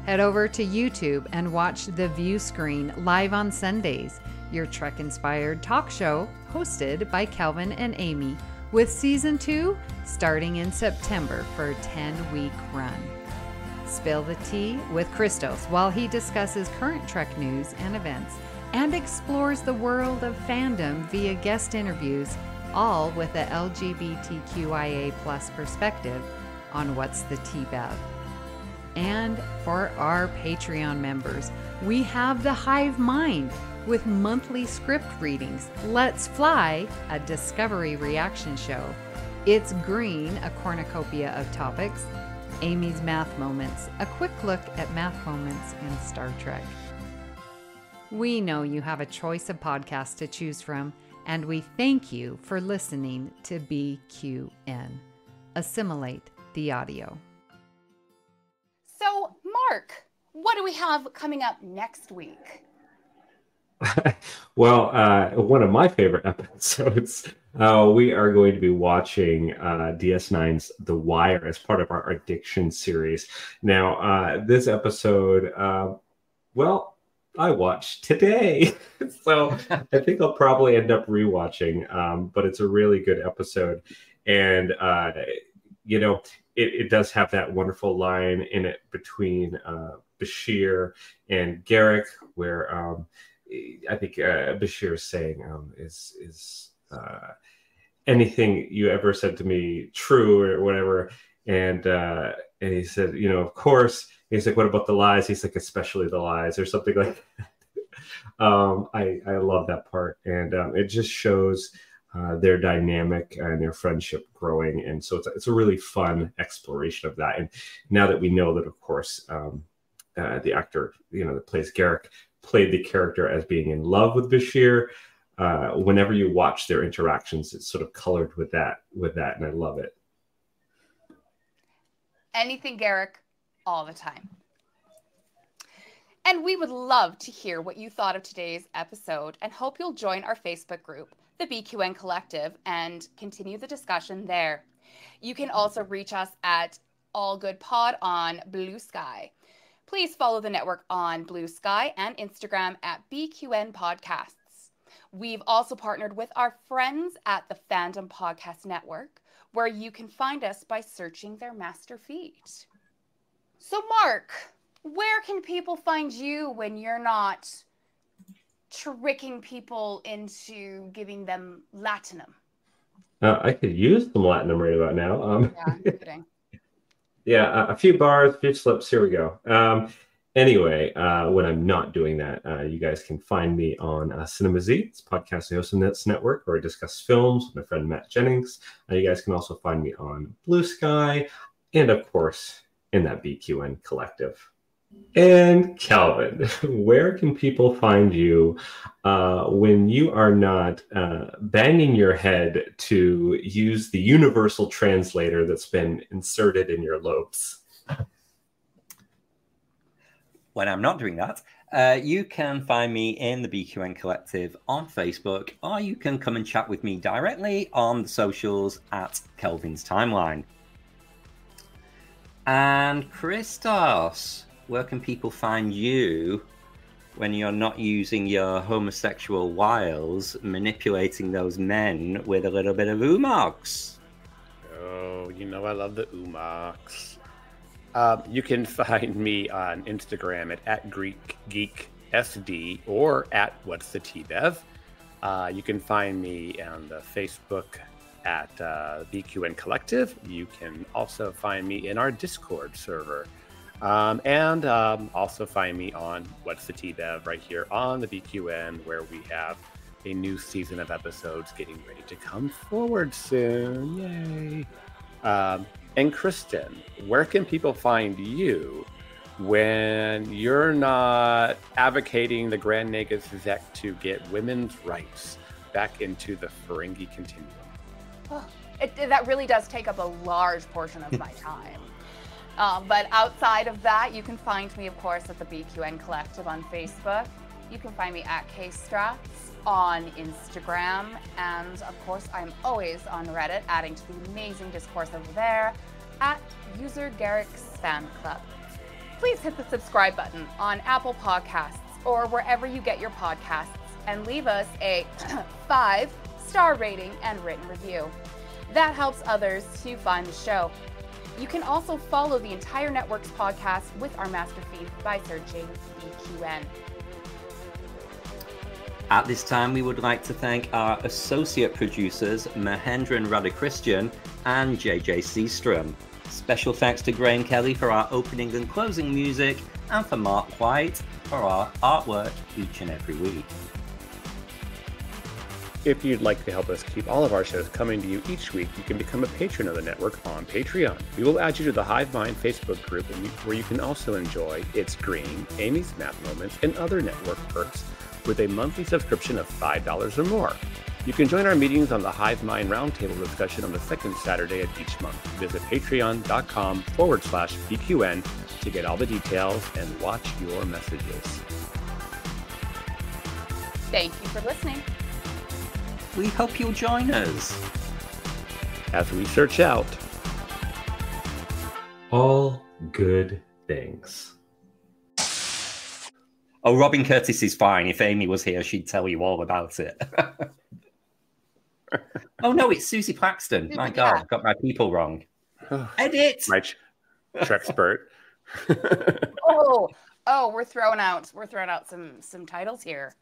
Head over to YouTube and watch The View Screen live on Sundays, your Trek-inspired talk show hosted by Kelvin and Amy, with Season 2 starting in September for a 10-week run. Spill the tea with Christos while he discusses current Trek news and events and explores the world of fandom via guest interviews, all with a LGBTQIA+ perspective on What's the Tea Bab. And for our Patreon members, we have The Hive Mind with monthly script readings, Let's Fly, a Discovery reaction show, It's Green, a cornucopia of topics, Amy's Math Moments, a quick look at math moments in Star Trek. We know you have a choice of podcasts to choose from, and we thank you for listening to BQN. Assimilate the audio. So, Mark, what do we have coming up next week? Well, one of my favorite episodes, we are going to be watching DS9's The Wire as part of our Addiction series. Now, this episode, well, I watched today, so I think I'll probably end up rewatching, but it's a really good episode. And, you know, it does have that wonderful line in it between Bashir and Garak, where I think Bashir is saying, is anything you ever said to me true or whatever? And he said, you know, of course. He's like, what about the lies? He's like, especially the lies, or something like that. I love that part. And it just shows their dynamic and their friendship growing. And so it's a really fun exploration of that. And now that we know that, of course, the actor, you know, that plays Garak played the character as being in love with Bashir, whenever you watch their interactions, it's sort of colored with that, and I love it. Anything Garak, all the time. And we would love to hear what you thought of today's episode and hope you'll join our Facebook group, the BQN Collective, and continue the discussion there. You can also reach us at All Good Pod on Bluesky. Please follow the network on Bluesky and Instagram at BQN Podcasts. We've also partnered with our friends at the Fandom Podcast Network, where you can find us by searching their master feed. So, Mark, where can people find you when you're not tricking people into giving them Latinum? I could use some Latinum right about now. Yeah, I'm kidding. Yeah, a few bars, a few slips. Here we go. Anyway, when I'm not doing that, you guys can find me on Cinema Z. It's a podcast I host on this network where I discuss films with my friend Matt Jennings. You guys can also find me on Bluesky and, of course, in that BQN Collective. And Kelvin, where can people find you when you are not banging your head to use the universal translator that's been inserted in your lobes? When I'm not doing that, you can find me in the BQN Collective on Facebook, or you can come and chat with me directly on the socials at Kelvin's Timeline. And Christos, where can people find you when you're not using your homosexual wiles, manipulating those men with a little bit of umox? Oh, you know I love the umox. You can find me on Instagram at GreekGeekSD or at What's the TBev. You can find me on the Facebook at BQN Collective. You can also find me in our Discord server. And also find me on What's the TBev right here on the BQN, where we have a new season of episodes getting ready to come forward soon. Yay! And Kristin, where can people find you when you're not advocating the Grand Nagus Zek to get women's rights back into the Ferengi continuum? Oh, that really does take up a large portion of my time. But outside of that, you can find me, of course, at the BQN Collective on Facebook. You can find me at KStrats on Instagram. And of course, I'm always on Reddit, adding to the amazing discourse over there at user Garrick's Fan Club. Please hit the subscribe button on Apple Podcasts or wherever you get your podcasts and leave us a 5-star rating and written review. That helps others to find the show. You can also follow the entire network's podcast with our master feed by searching BQN. At this time, we would like to thank our associate producers, Mahendran Radhakrishnan and Jenediah Seastrum. Special thanks to Graham Kelly for our opening and closing music, and for Mark White for our artwork each and every week. If you'd like to help us keep all of our shows coming to you each week, you can become a patron of the network on Patreon. We will add you to the Hive Mind Facebook group, where you can also enjoy It's Green, Amy's Math Moments, and other network perks with a monthly subscription of $5 or more. You can join our meetings on the Hive Mind Roundtable discussion on the second Saturday of each month. Visit patreon.com/BQN to get all the details and watch your messages. Thank you for listening. We hope you'll join us as we search out all good things. Oh, Robin Curtis is fine. If Amy was here, she'd tell you all about it. Oh, no, it's Susie Paxton. My God, I've got my people wrong. Edit! My Trexpert. Oh, we're throwing out some titles here.